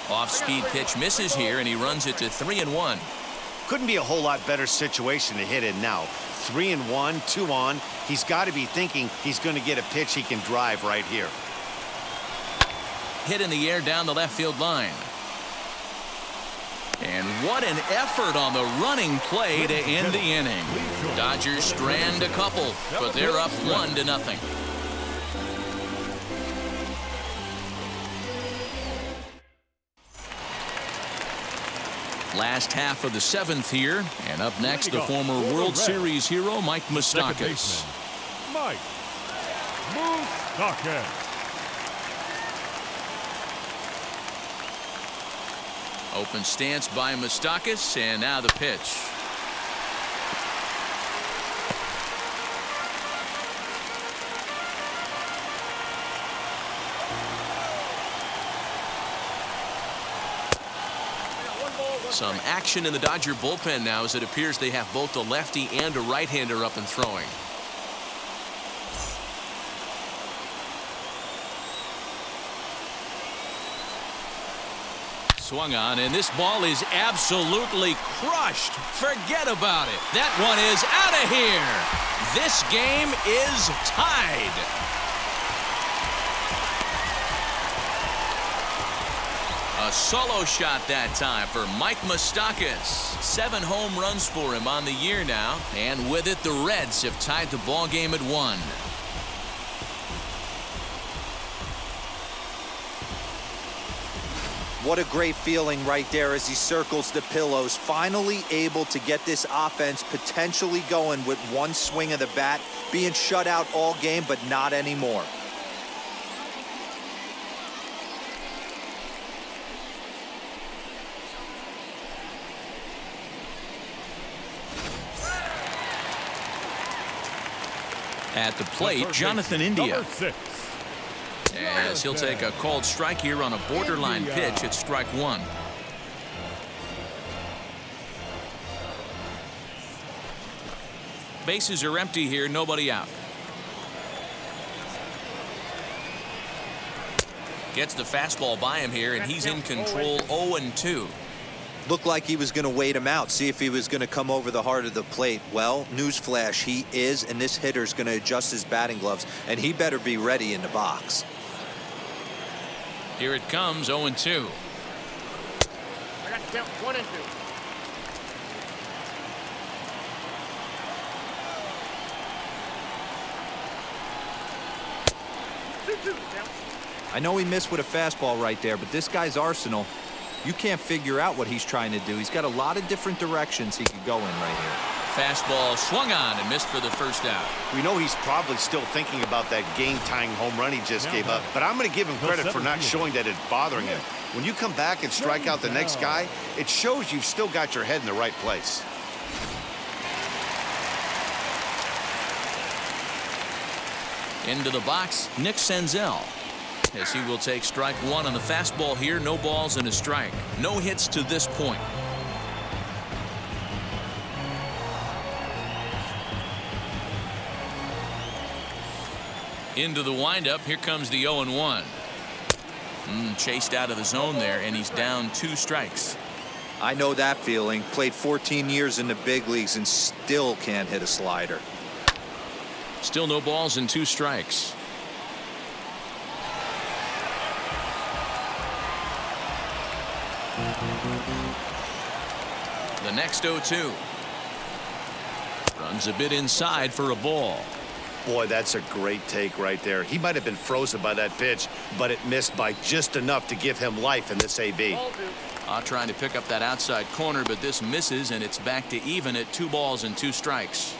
Off-speed pitch misses here, and he runs it to 3-1. Couldn't be a whole lot better situation to hit in now. 3-1, 2 on. He's got to be thinking he's going to get a pitch he can drive right here. Hit in the air down the left field line. And what an effort on the running play to end the inning. Dodgers strand a couple, but they're up 1-0. Last half of the 7th here, and up next the former World Series hero Mike Mastakis. Mike Mastakis. Open stance by Mastakis, and now the pitch. Some action in the Dodger bullpen now as it appears they have both a lefty and a right-hander up and throwing. Swung on, and this ball is absolutely crushed. Forget about it. That one is out of here. This game is tied. A solo shot that time for Mike Mastakis. 7 home runs for him on the year now, and with it the Reds have tied the ball game at 1. What a great feeling right there as he circles the pillows, finally able to get this offense potentially going with 1 swing of the bat, being shut out all game, but not anymore. At the plate, Jonathan India. Number 6. As he'll take a called strike here on a borderline pitch at strike 1. Bases are empty here, nobody out. Gets the fastball by him here, and he's in control. 0-2. Looked like he was going to wait him out, see if he was going to come over the heart of the plate. Well, newsflash, he is, and this hitter's going to adjust his batting gloves, and he better be ready in the box. Here it comes, 0-2. I got to count 1 and 2. 2-2 count. I know he missed with a fastball right there, but this guy's arsenal, you can't figure out what he's trying to do. He's got a lot of different directions he could go in right here. Fastball swung on and missed for the first out. We know he's probably still thinking about that game-tying home run he just gave up, but I'm going to give him credit for not showing that it's bothering him. When you come back and strike out the next guy, it shows you've still got your head in the right place. Into the box, Nick Senzel. As he will take strike 1 on the fastball here. No balls and a strike. No hits to this point. Into the windup. Here comes the 0-1. Chased out of the zone there, and he's down 2 strikes. I know that feeling. Played 14 years in the big leagues and still can't hit a slider. Still no balls and 2 strikes. The next 0-2. Runs a bit inside for a ball. Boy, that's a great take right there. He might have been frozen by that pitch, but it missed by just enough to give him life in this AB. Trying to pick up that outside corner, but this misses, and it's back to even at 2 balls and 2 strikes.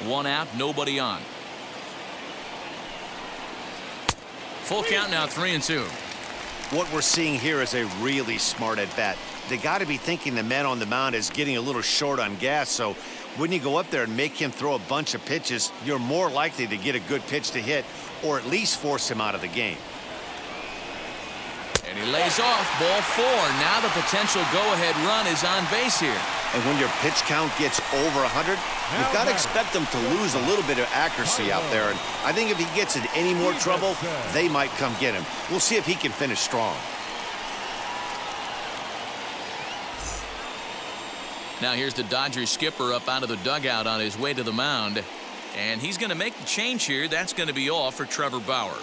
1 out, nobody on. Full count now, 3-2. What we're seeing here is a really smart at bat. They got to be thinking the man on the mound is getting a little short on gas, so when you go up there and make him throw a bunch of pitches, you're more likely to get a good pitch to hit or at least force him out of the game. And he lays off, ball 4. Now the potential go-ahead run is on base here. And when your pitch count gets over 100, you've got to expect them to lose a little bit of accuracy out there. And I think if he gets in any more trouble, they might come get him. We'll see if he can finish strong. Now here's the Dodgers skipper up out of the dugout on his way to the mound. And he's going to make the change here. That's going to be all for Trevor Bauer.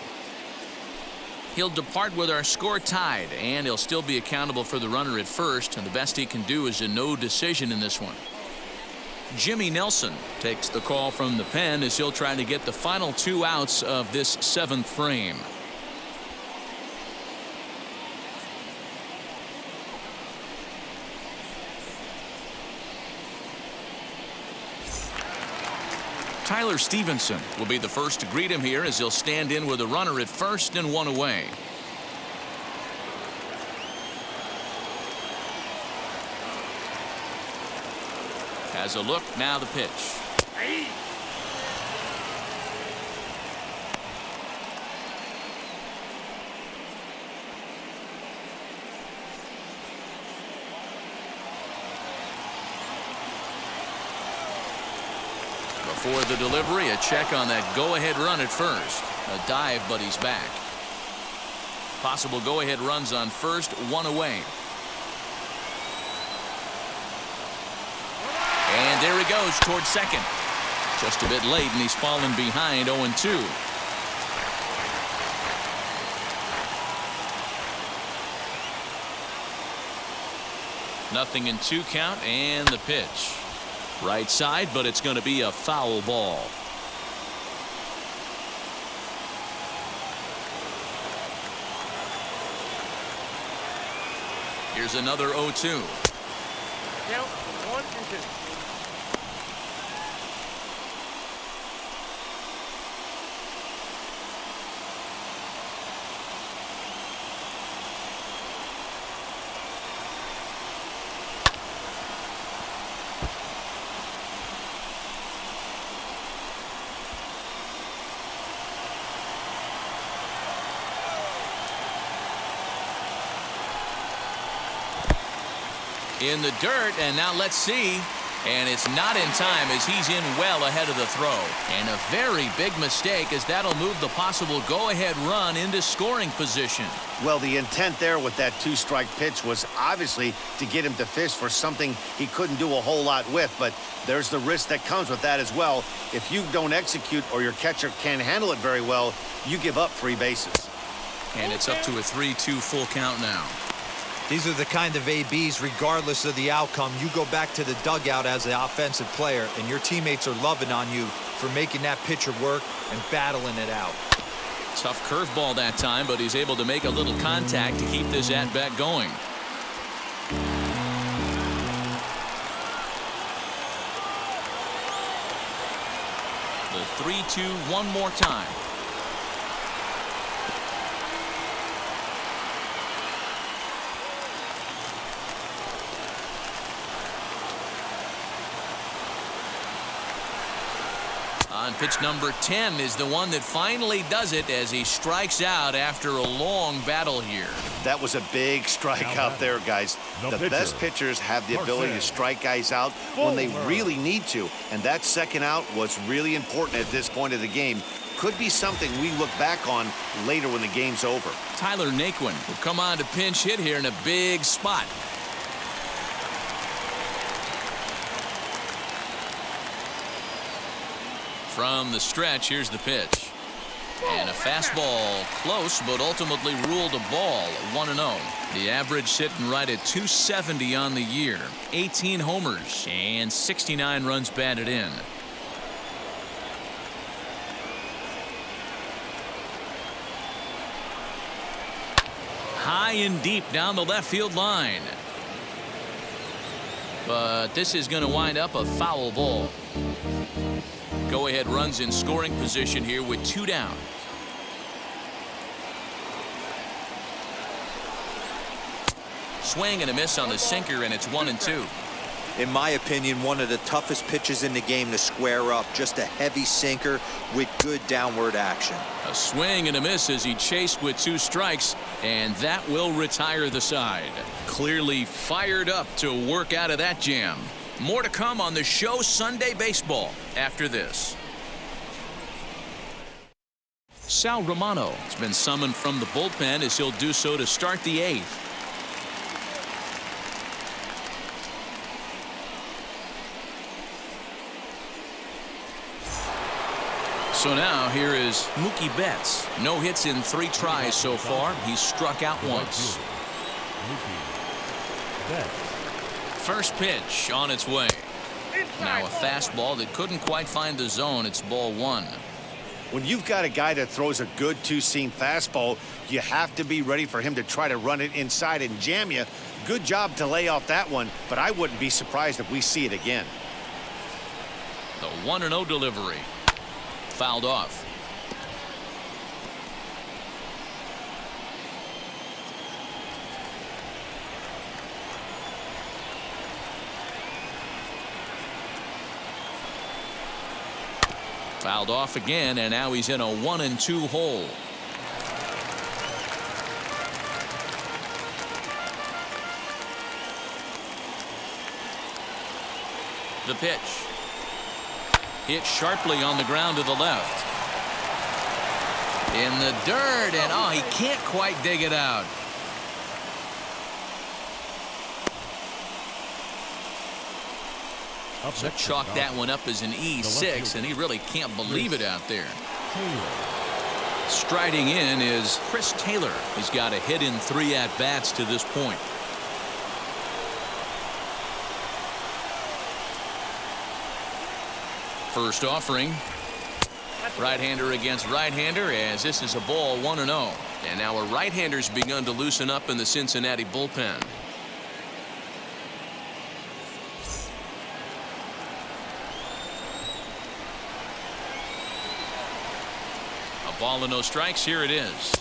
He'll depart with our score tied, and he'll still be accountable for the runner at first, and the best he can do is a no decision in this one. Jimmy Nelson takes the call from the pen as he'll try to get the final 2 outs of this 7th frame. Tyler Stevenson will be the first to greet him here as he'll stand in with a runner at first and 1 away. Has a look, now the pitch. Before the delivery, a check on that go-ahead run at first. A dive, but he's back. Possible go-ahead runs on first, 1 away. And there he goes towards second. Just a bit late, and he's fallen behind 0-2. Nothing in 2 count, and the pitch. Right side, but it's going to be a foul ball. Here's another 0-2. Count 1-2. In the dirt, and now let's see. And it's not in time as he's in well ahead of the throw. And a very big mistake as that'll move the possible go-ahead run into scoring position. Well, the intent there with that 2-strike pitch was obviously to get him to fish for something he couldn't do a whole lot with, but there's the risk that comes with that as well. If you don't execute or your catcher can't handle it very well, you give up free bases. And it's up to a 3-2 full count now. These are the kind of ABs, regardless of the outcome, you go back to the dugout as an offensive player, and your teammates are loving on you for making that pitcher work and battling it out. Tough curveball that time, but he's able to make a little contact to keep this at-bat going. The 3-2 one more time. On pitch number 10 is the one that finally does it as he strikes out after a long battle here. That was a big strike out there, guys. The best pitchers have the ability to strike guys out when they really need to, and that second out was really important at this point of the game. Could be something we look back on later when the game's over. Tyler Naquin will come on to pinch hit here in a big spot. From the stretch, here's the pitch. And a fastball close, but ultimately ruled a ball. 1-0. The average sitting right at 270 on the year. 18 homers and 69 runs batted in. High and deep down the left field line. But this is going to wind up a foul ball. Go-ahead runs in scoring position here with 2 down. Swing and a miss on the sinker, and it's 1-2. In my opinion, one of the toughest pitches in the game to square up. Just a heavy sinker with good downward action. A swing and a miss as he chased with 2 strikes, and that will retire the side. Clearly fired up to work out of that jam. More to come on the show Sunday Baseball after this. Sal Romano has been summoned from the bullpen as he'll do so to start the 8th. So now here is Mookie Betts. No hits in 3 tries so far. He's struck out once. First pitch on its way. Now a fastball that couldn't quite find the zone. It's ball 1. When you've got a guy that throws a good 2-seam fastball, you have to be ready for him to try to run it inside and jam you. Good job to lay off that one, but I wouldn't be surprised if we see it again. The 1-0 delivery. Fouled off. Fouled off again, and now he's in a 1-2 hole. The pitch. Hit sharply on the ground to the left. In the dirt, and oh, he can't quite dig it out. So chalk that one up as an E6, and he really can't believe it out there. Striding in is Chris Taylor. He's got a hit in 3 at-bats to this point. First offering. Right-hander against right-hander, as this is a ball 1-0. And now a right-hander's begun to loosen up in the Cincinnati bullpen. A ball and no strikes. Here it is.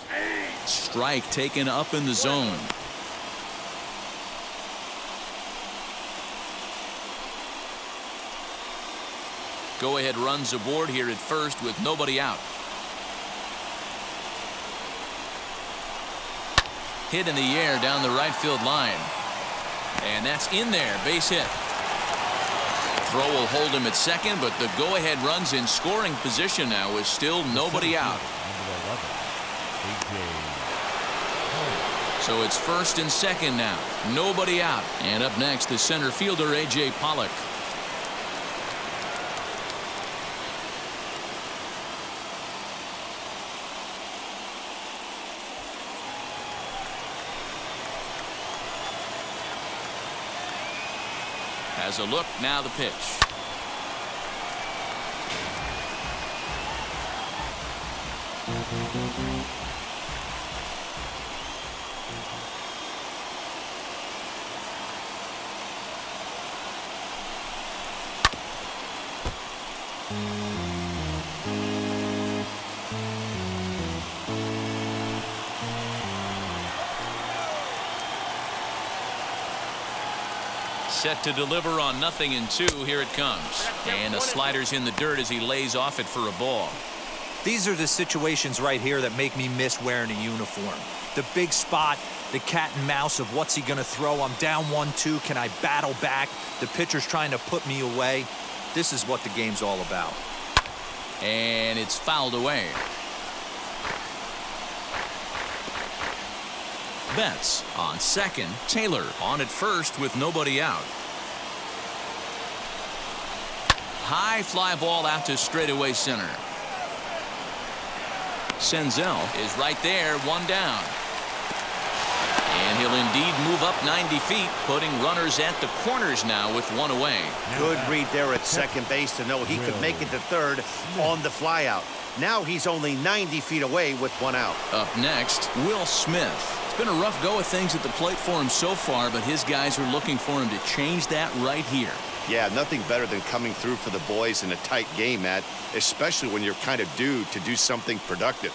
Strike taken up in the zone. Go-ahead runs aboard here at first with nobody out. Hit in the air down the right field line. And that's in there. Base hit. Throw will hold him at second, but the go-ahead runs in scoring position now with still nobody out. So it's first and second now. Nobody out. And up next, the center fielder, A.J. Pollock. Has a look, now the pitch. Set to deliver on 0-2. Here it comes. And the slider's in the dirt as he lays off it for a ball. These are the situations right here that make me miss wearing a uniform. The big spot, the cat and mouse of what's he going to throw. I'm down 1-2. Can I battle back? The pitcher's trying to put me away. This is what the game's all about. And it's fouled away. Betts on second. Taylor on at first with nobody out. High fly ball out to straightaway center. Senzel is right there, one down. And he'll indeed move up 90 feet, putting runners at the corners now with one away. Good read there at second base to know he could make it to third on the flyout. Now he's only 90 feet away with one out. Up next, Will Smith. It's been a rough go of things at the plate for him so far, but his guys are looking for him to change that right here. Yeah, nothing better than coming through for the boys in a tight game, Matt, especially when you're kind of due to do something productive.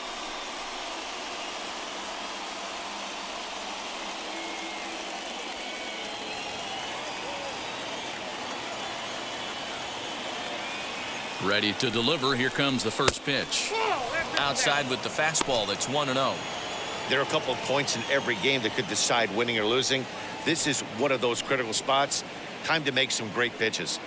Ready to deliver. Here comes the first pitch. Outside with the fastball. That's 1-0. There are a couple of points in every game that could decide winning or losing. This is one of those critical spots. Time to make some great pitches.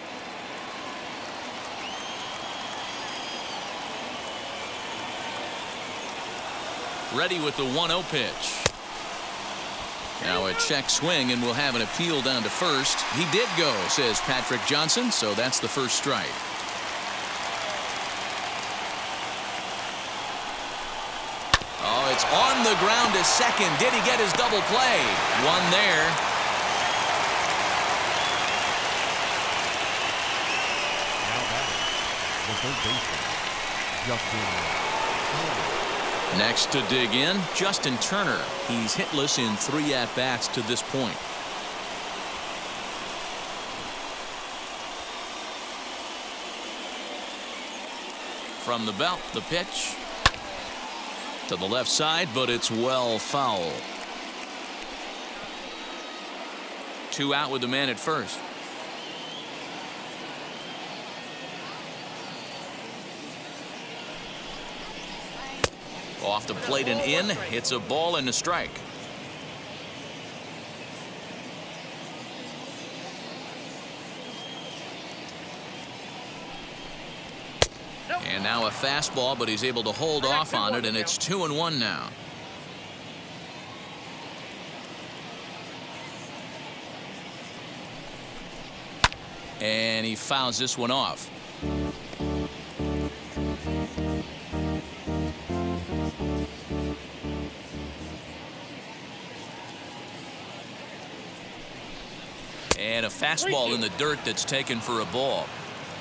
Ready with the 1-0 pitch. Now a check swing, and we'll have an appeal down to first. He did go, says Patrick Johnson, so that's the first strike. Oh, it's on the ground to second. Did he get his double play? One there. Now batting, the third baseman, Justin. Next to dig in, Justin Turner. He's hitless in 3 at-bats to this point. From the belt, the pitch. To the left side, but it's well foul. 2 out with the man at first. Off the plate and in. It's a ball and a strike. And now a fastball, but he's able to hold off on it, and it's 2-1 now. And he fouls this one off. And a fastball in the dirt that's taken for a ball.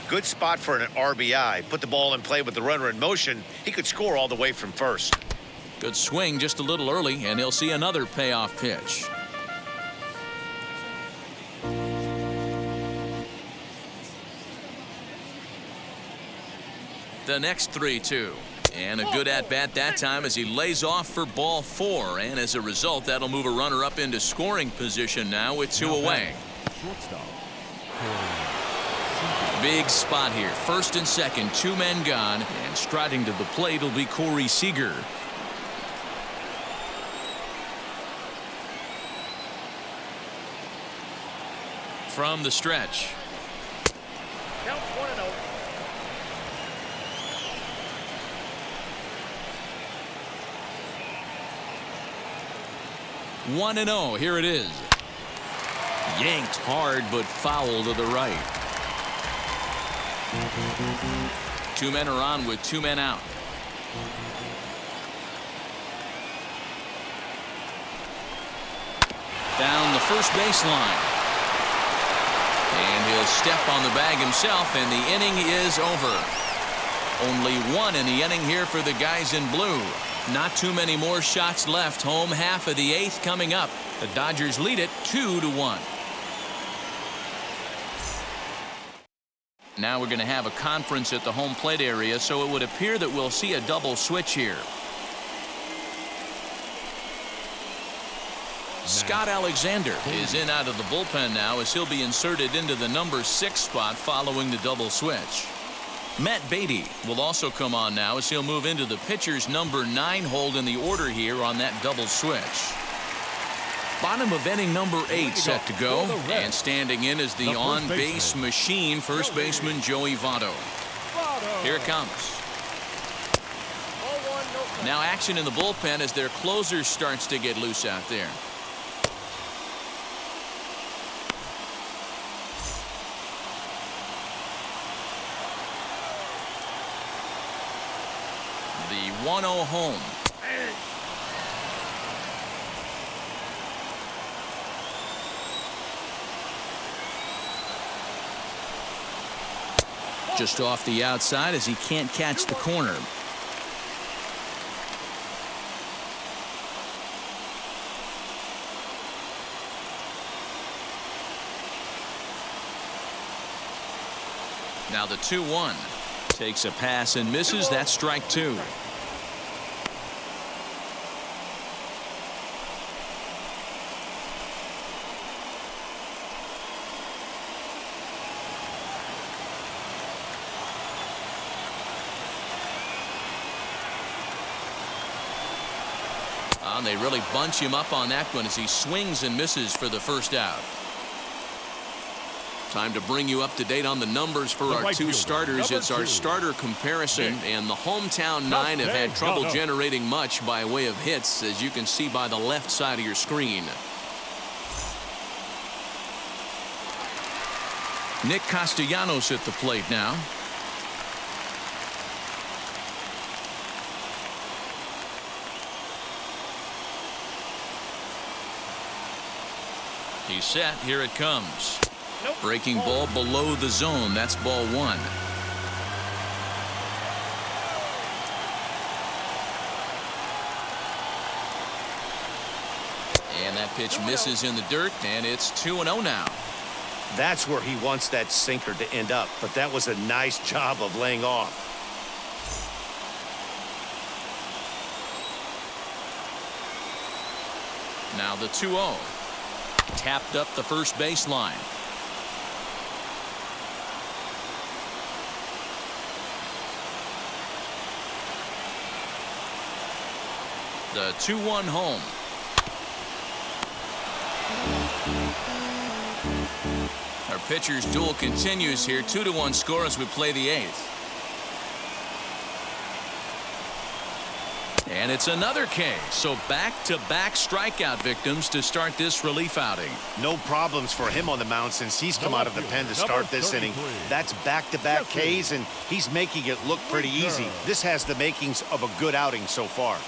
Good spot for an RBI. Put the ball in play with the runner in motion. He could score all the way from first. Good swing just a little early, and he'll see another payoff pitch. The next 3-2. And a good at-bat that time as he lays off for ball 4. And as a result, that'll move a runner up into scoring position now with 2 away. Shortstop. Big spot here. First and second, 2 men gone. And striding to the plate will be Corey Seeger. From the stretch. Count 1-0. 1-0. Here it is. Yanked hard, but foul to the right. 2 men are on with 2 men out. Down the first baseline. And he'll step on the bag himself, and the inning is over. Only 1 in the inning here for the guys in blue. Not too many more shots left. Home half of the 8th coming up. The Dodgers lead it 2-1. Now we're going to have a conference at the home plate area, so it would appear that we'll see a double switch here. Scott Alexander is in out of the bullpen now as he'll be inserted into the number 6 spot following the double switch. Matt Beatty will also come on now as he'll move into the pitcher's number 9 hold in the order here on that double switch. Bottom of inning number 8 set to go, and standing in is the on-base machine, first baseman Joey Votto. Here it comes. Now action in the bullpen as their closer starts to get loose out there. 1-0 home. Just off the outside as he can't catch the corner. Now the 2-1. Takes a pass and misses. That's strike two. And they really bunch him up on that one as he swings and misses for the first out. Time to bring you up to date on the numbers for our two starters. It's our starter comparison, and the hometown nine have had trouble generating much by way of hits, as you can see by the left side of your screen. Nick Castellanos at the plate now. He's set. Here it comes. Breaking ball below the zone. That's ball one. And that pitch misses in the dirt, and it's 2-0 now. That's where he wants that sinker to end up, but that was a nice job of laying off. Now the 2-0. Tapped up the first baseline. The 2-1 home. Our pitcher's duel continues here. 2-1 score as we play the eighth. And it's another K. So back-to-back strikeout victims to start this relief outing. No problems for him on the mound since he's come out of the pen to start this inning. That's back-to-back Ks, and he's making it look pretty easy. This has the makings of a good outing so far.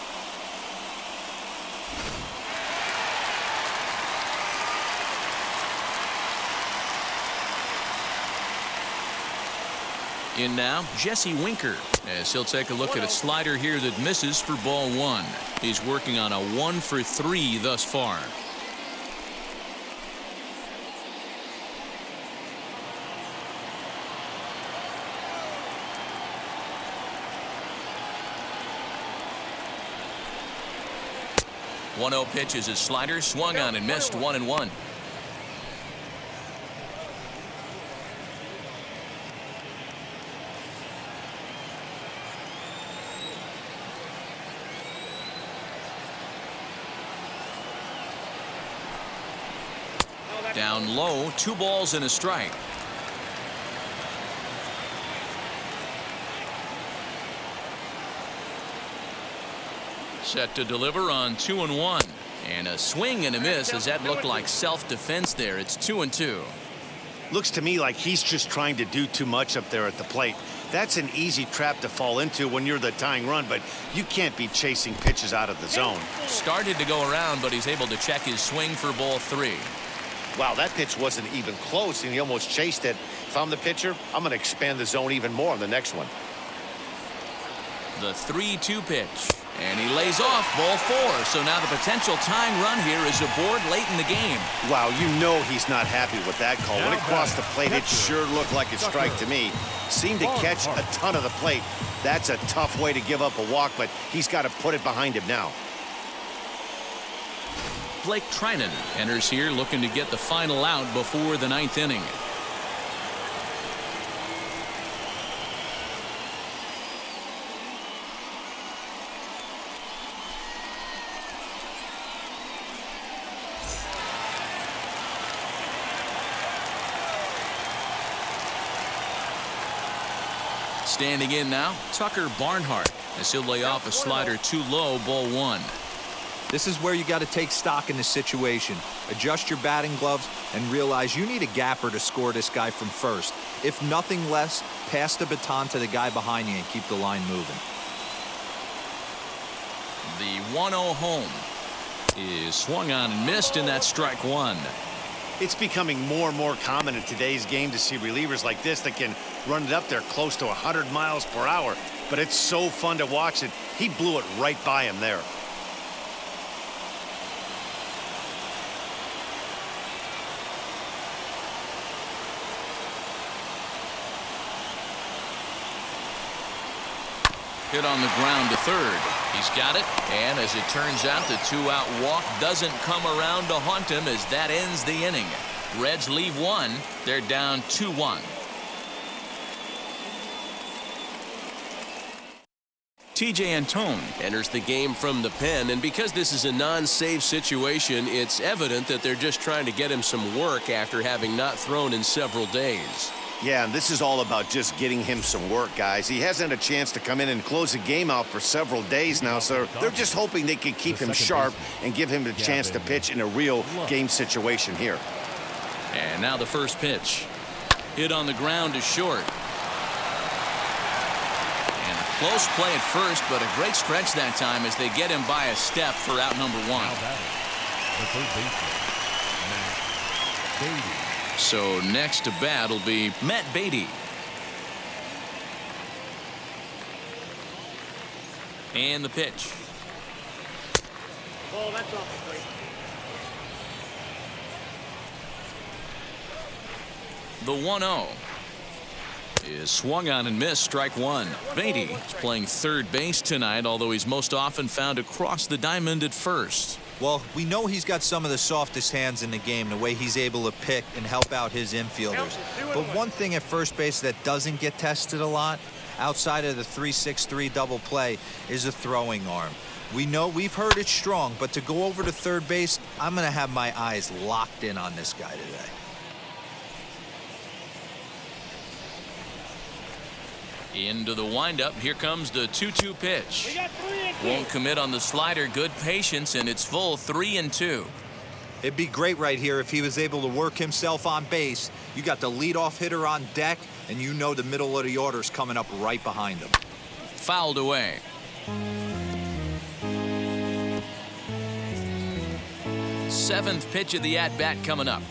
In now, Jesse Winker, as he'll take a look at a slider here that misses for ball one. He's working on a 1-for-3 thus far. .0 pitch is his slider, swung on and missed. 1-1. Down low, 2 balls and a strike. Set to deliver on 2-1. And a swing and a miss as that looked like self-defense there. It's 2-2. Looks to me like he's just trying to do too much up there at the plate. That's an easy trap to fall into when you're the tying run, but you can't be chasing pitches out of the zone. Started to go around, but he's able to check his swing for ball 3. Wow, that pitch wasn't even close, and he almost chased it. If I'm the pitcher, I'm going to expand the zone even more on the next one. The 3-2 pitch. And he lays off ball 4. So now the potential tying run here is aboard late in the game. Wow, you know he's not happy with that call. When it crossed the plate, it sure looked like a strike to me. Seemed to catch a ton of the plate. That's a tough way to give up a walk, but he's got to put it behind him now. Blake Trinan enters here looking to get the final out before the 9th inning. Standing in now, Tucker Barnhart, as he'll lay off a slider too low, ball 1. This is where you got to take stock in this situation. Adjust your batting gloves and realize you need a gapper to score this guy from first. If nothing less, pass the baton to the guy behind you and keep the line moving. The 1-0 home is swung on and missed, and that's strike one. It's becoming more and more common in today's game to see relievers like this that can run it up there close to 100 miles per hour. But it's so fun to watch it. He blew it right by him there. Hit on the ground to third. He's got it, and as it turns out, the 2-out walk doesn't come around to haunt him as that ends the inning. Reds leave one. They're down 2-1. TJ Antone enters the game from the pen, and because this is a non-save situation, it's evident that they're just trying to get him some work after having not thrown in several days. Yeah, and this is all about just getting him some work, guys. He hasn't had a chance to come in and close a game out for several days now, so they're just hoping they can keep him sharp and give him the chance to pitch in a real game situation here. And now the first pitch. Hit on the ground to short. And a close play at first, but a great stretch that time as they get him by a step for out number one. The third baseman, Beatty. So next to bat will be Matt Beatty. And the pitch. Ball, that's off the plate. The 1-0 is swung on and missed, strike one. Beatty is playing third base tonight, although he's most often found across the diamond at first. Well, we know he's got some of the softest hands in the game, the way he's able to pick and help out his infielders. But one thing at first base that doesn't get tested a lot, outside of the 3-6-3 double play, is a throwing arm. We know we've heard it's strong, but to go over to third base, I'm going to have my eyes locked in on this guy today. Into the windup. Here comes the 2-2 pitch. Won't commit on the slider. Good patience, and it's full 3-2. It'd be great right here if he was able to work himself on base. You got the leadoff hitter on deck, and you know the middle of the order's coming up right behind him. Fouled away. Seventh pitch of the at-bat coming up.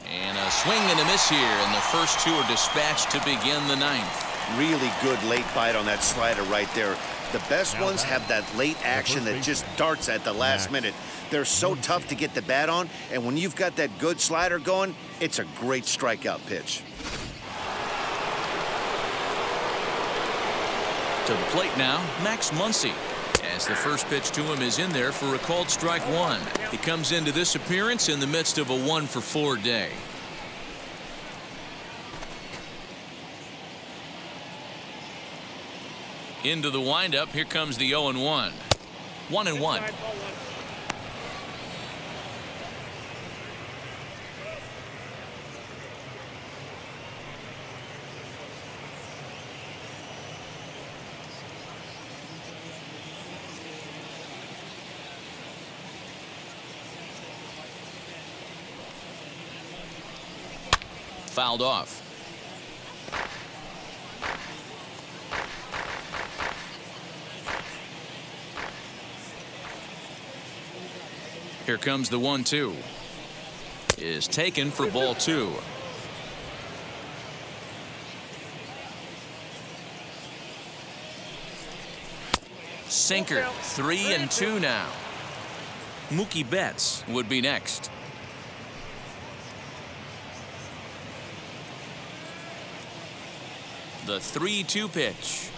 And a swing and a miss here, and the first two are dispatched to begin the ninth. Really good late bite on that slider right there. The best ones have that late action that just darts at the last minute. They're so tough to get the bat on, and when you've got that good slider going, it's a great strikeout pitch. To the plate now, Max Muncie. As the first pitch to him is in there for a called strike one. He comes into this appearance in the midst of a 1-for-4 day. Into the windup. Here comes the 0-1. 1-1. Fouled off. Here comes the 1-2. Is taken for ball two. Sinker. 3-2 now. Mookie Betts would be next. The 3-2 pitch.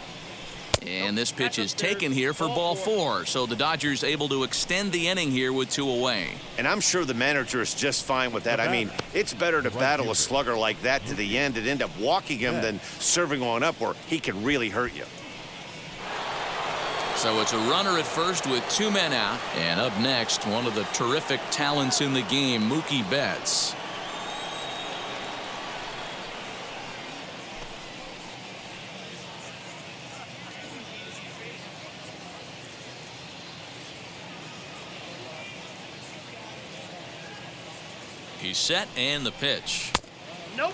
And this pitch is taken here for ball four. So the Dodgers able to extend the inning here with two away. And I'm sure the manager is just fine with that. I mean, it's better to battle a slugger like that to the end and end up walking him than serving one up where he can really hurt you. So it's a runner at first with two men out. And up next, one of the terrific talents in the game, Mookie Betts. He's set, and the pitch. Nope.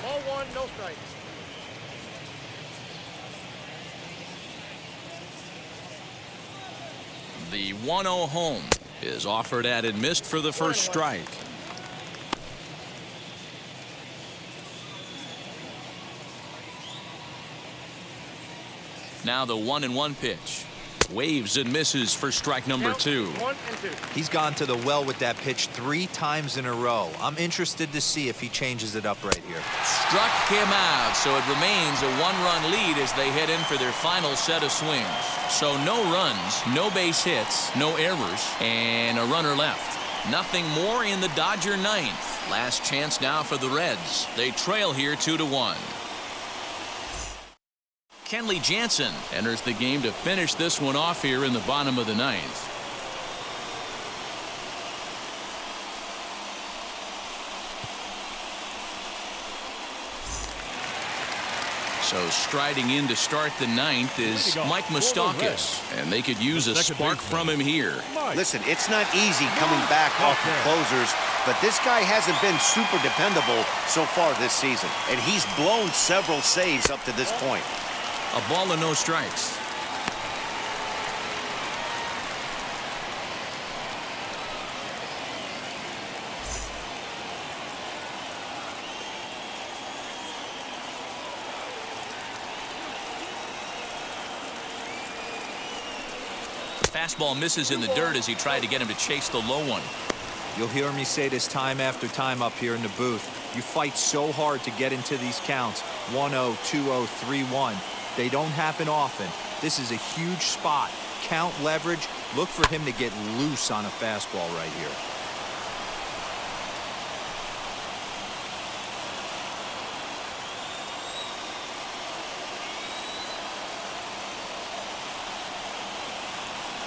Ball one, no strikes. The 1-0 home is offered at and missed for the first strike. Now the 1-1 pitch. Waves and misses for strike number 2. 1 and 2. He's gone to the well with that pitch 3 times in a row. I'm interested to see if he changes it up right here. Struck him out, so it remains a 1-run lead as they head in for their final set of swings. So no runs, no base hits, no errors, and a runner left. Nothing more in the Dodger ninth. Last chance now for the Reds. They trail here 2-1. Kenley Jansen enters the game to finish this one off here in the bottom of the ninth. So striding in to start the ninth is Mike Mastakis, and they could use a spark from him here. Listen, it's not easy coming back off the closers, but this guy hasn't been super dependable so far this season, and he's blown several saves up to this point. A ball and no strikes. Fastball misses in the dirt as he tried to get him to chase the low one. You'll hear me say this time after time up here in the booth. You fight so hard to get into these counts. 1-0, 2-0, 3-1. They don't happen often. This is a huge spot. Count leverage. Look for him to get loose on a fastball right here.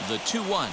The 2-1.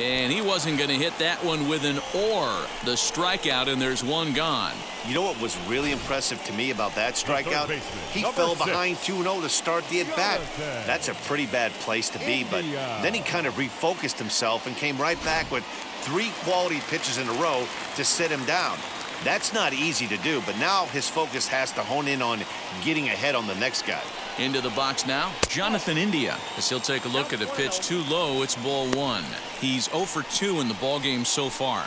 And he wasn't going to hit that one with an or. The strikeout, and there's one gone. You know what was really impressive to me about that strikeout? He fell behind 2-0 to start the at-bat. That's a pretty bad place to be, but then he kind of refocused himself and came right back with 3 quality pitches in a row to sit him down. That's not easy to do, but now his focus has to hone in on getting ahead on the next guy. Into the box now, Jonathan India, as he'll take a look at a pitch too low. It's ball 1. He's 0 for 2 in the ball game so far.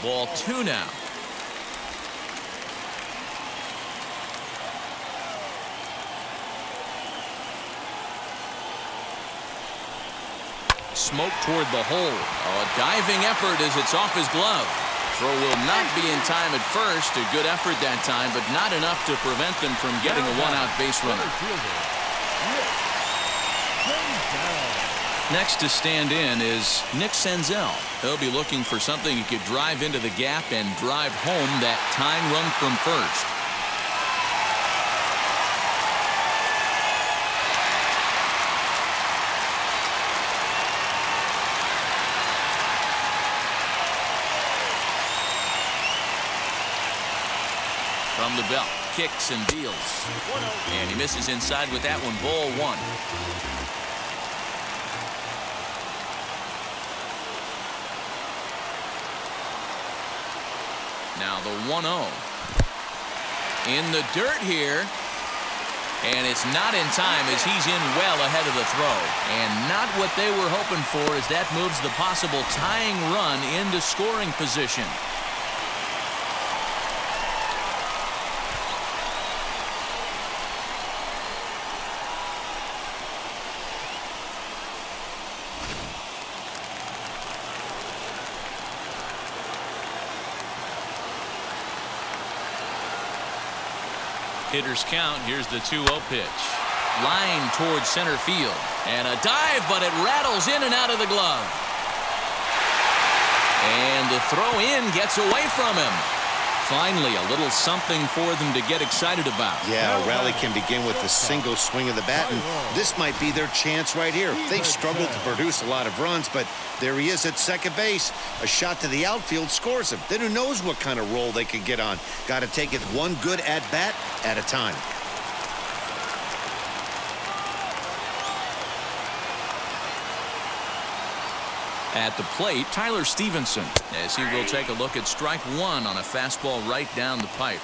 Ball 2 now. Smoke toward the hole. A diving effort as it's off his glove. Throw will not be in time at first. A good effort that time, but not enough to prevent them from getting a one-out base runner. Next to stand in is Nick Senzel. He'll be looking for something he could drive into the gap and drive home that tying run from first. From the belt, kicks and deals. And he misses inside with that one, ball 1. Now the 1-0. In the dirt here. And it's not in time as he's in well ahead of the throw. And not what they were hoping for as that moves the possible tying run into scoring position. Hitters count. Here's the 2-0 pitch. Line towards center field. And a dive, but it rattles in and out of the glove. And the throw in gets away from him. Finally, a little something for them to get excited about. Yeah, a rally can begin with a single swing of the bat, and this might be their chance right here. They've struggled to produce a lot of runs, but there he is at second base. A shot to the outfield scores him. Then who knows what kind of roll they could get on. Got to take it one good at-bat at a time. At the plate, Tyler Stevenson, as he will take a look at strike one on a fastball right down the pipe.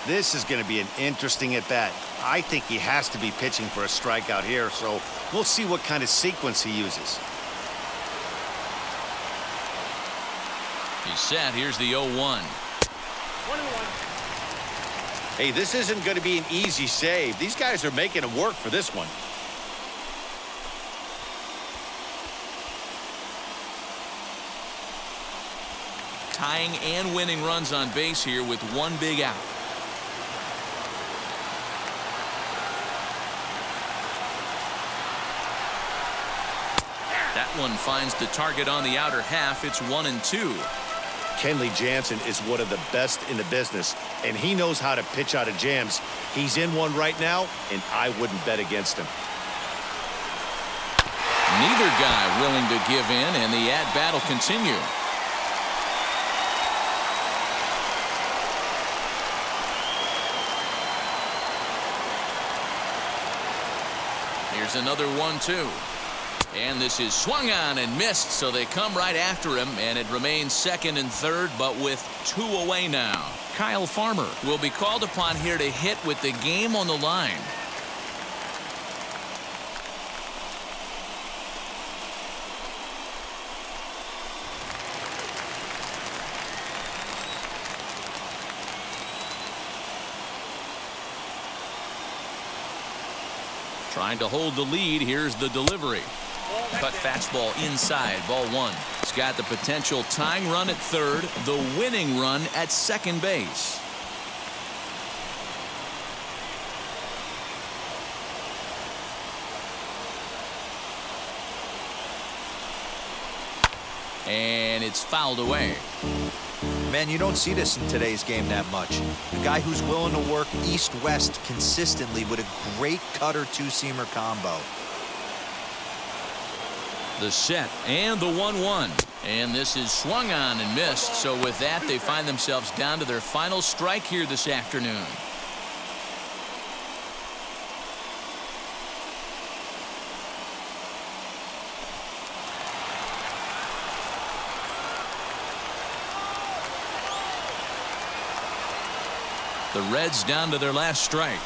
This is going to be an interesting at-bat. I think he has to be pitching for a strikeout here, so we'll see what kind of sequence he uses. He's set. Here's the 0-1. 1-1. Hey, this isn't going to be an easy save. These guys are making him work for this one. Tying and winning runs on base here with one big out. That one finds the target on the outer half. It's 1-2. Kenley Jansen is one of the best in the business, and he knows how to pitch out of jams. He's in one right now, and I wouldn't bet against him. Neither guy willing to give in, and the at-bat will continue. Here's another 1-2. And this is swung on and missed, so they come right after him, and it remains second and third, but with two away now. Kyle Farmer will be called upon here to hit with the game on the line. Trying to hold the lead. Here's the delivery. Cut fastball inside, ball one. He's got the potential tying run at third, the winning run at second base. And it's fouled away. Man, you don't see this in today's game that much. A guy who's willing to work east-west consistently with a great cutter two-seamer combo. The set and the 1-1. And this is swung on and missed. So with that, they find themselves down to their final strike here this afternoon. The Reds down to their last strike.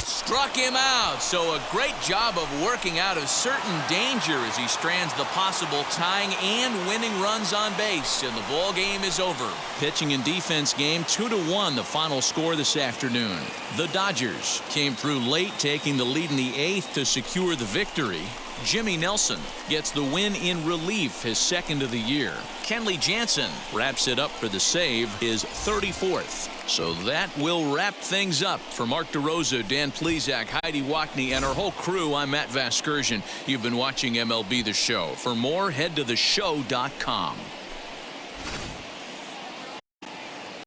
Struck him out, so a great job of working out of certain danger as he strands the possible tying and winning runs on base, and the ball game is over. Pitching and defense game 2-1, the final score this afternoon. The Dodgers came through late, taking the lead in the eighth to secure the victory. Jimmy Nelson gets the win in relief, his second of the year. Kenley Jansen wraps it up for the save, his 34th. So that will wrap things up. For Mark DeRosa, Dan Plesac, Heidi Wackney, and our whole crew, I'm Matt Vasgersian. You've been watching MLB The Show. For more, head to theshow.com.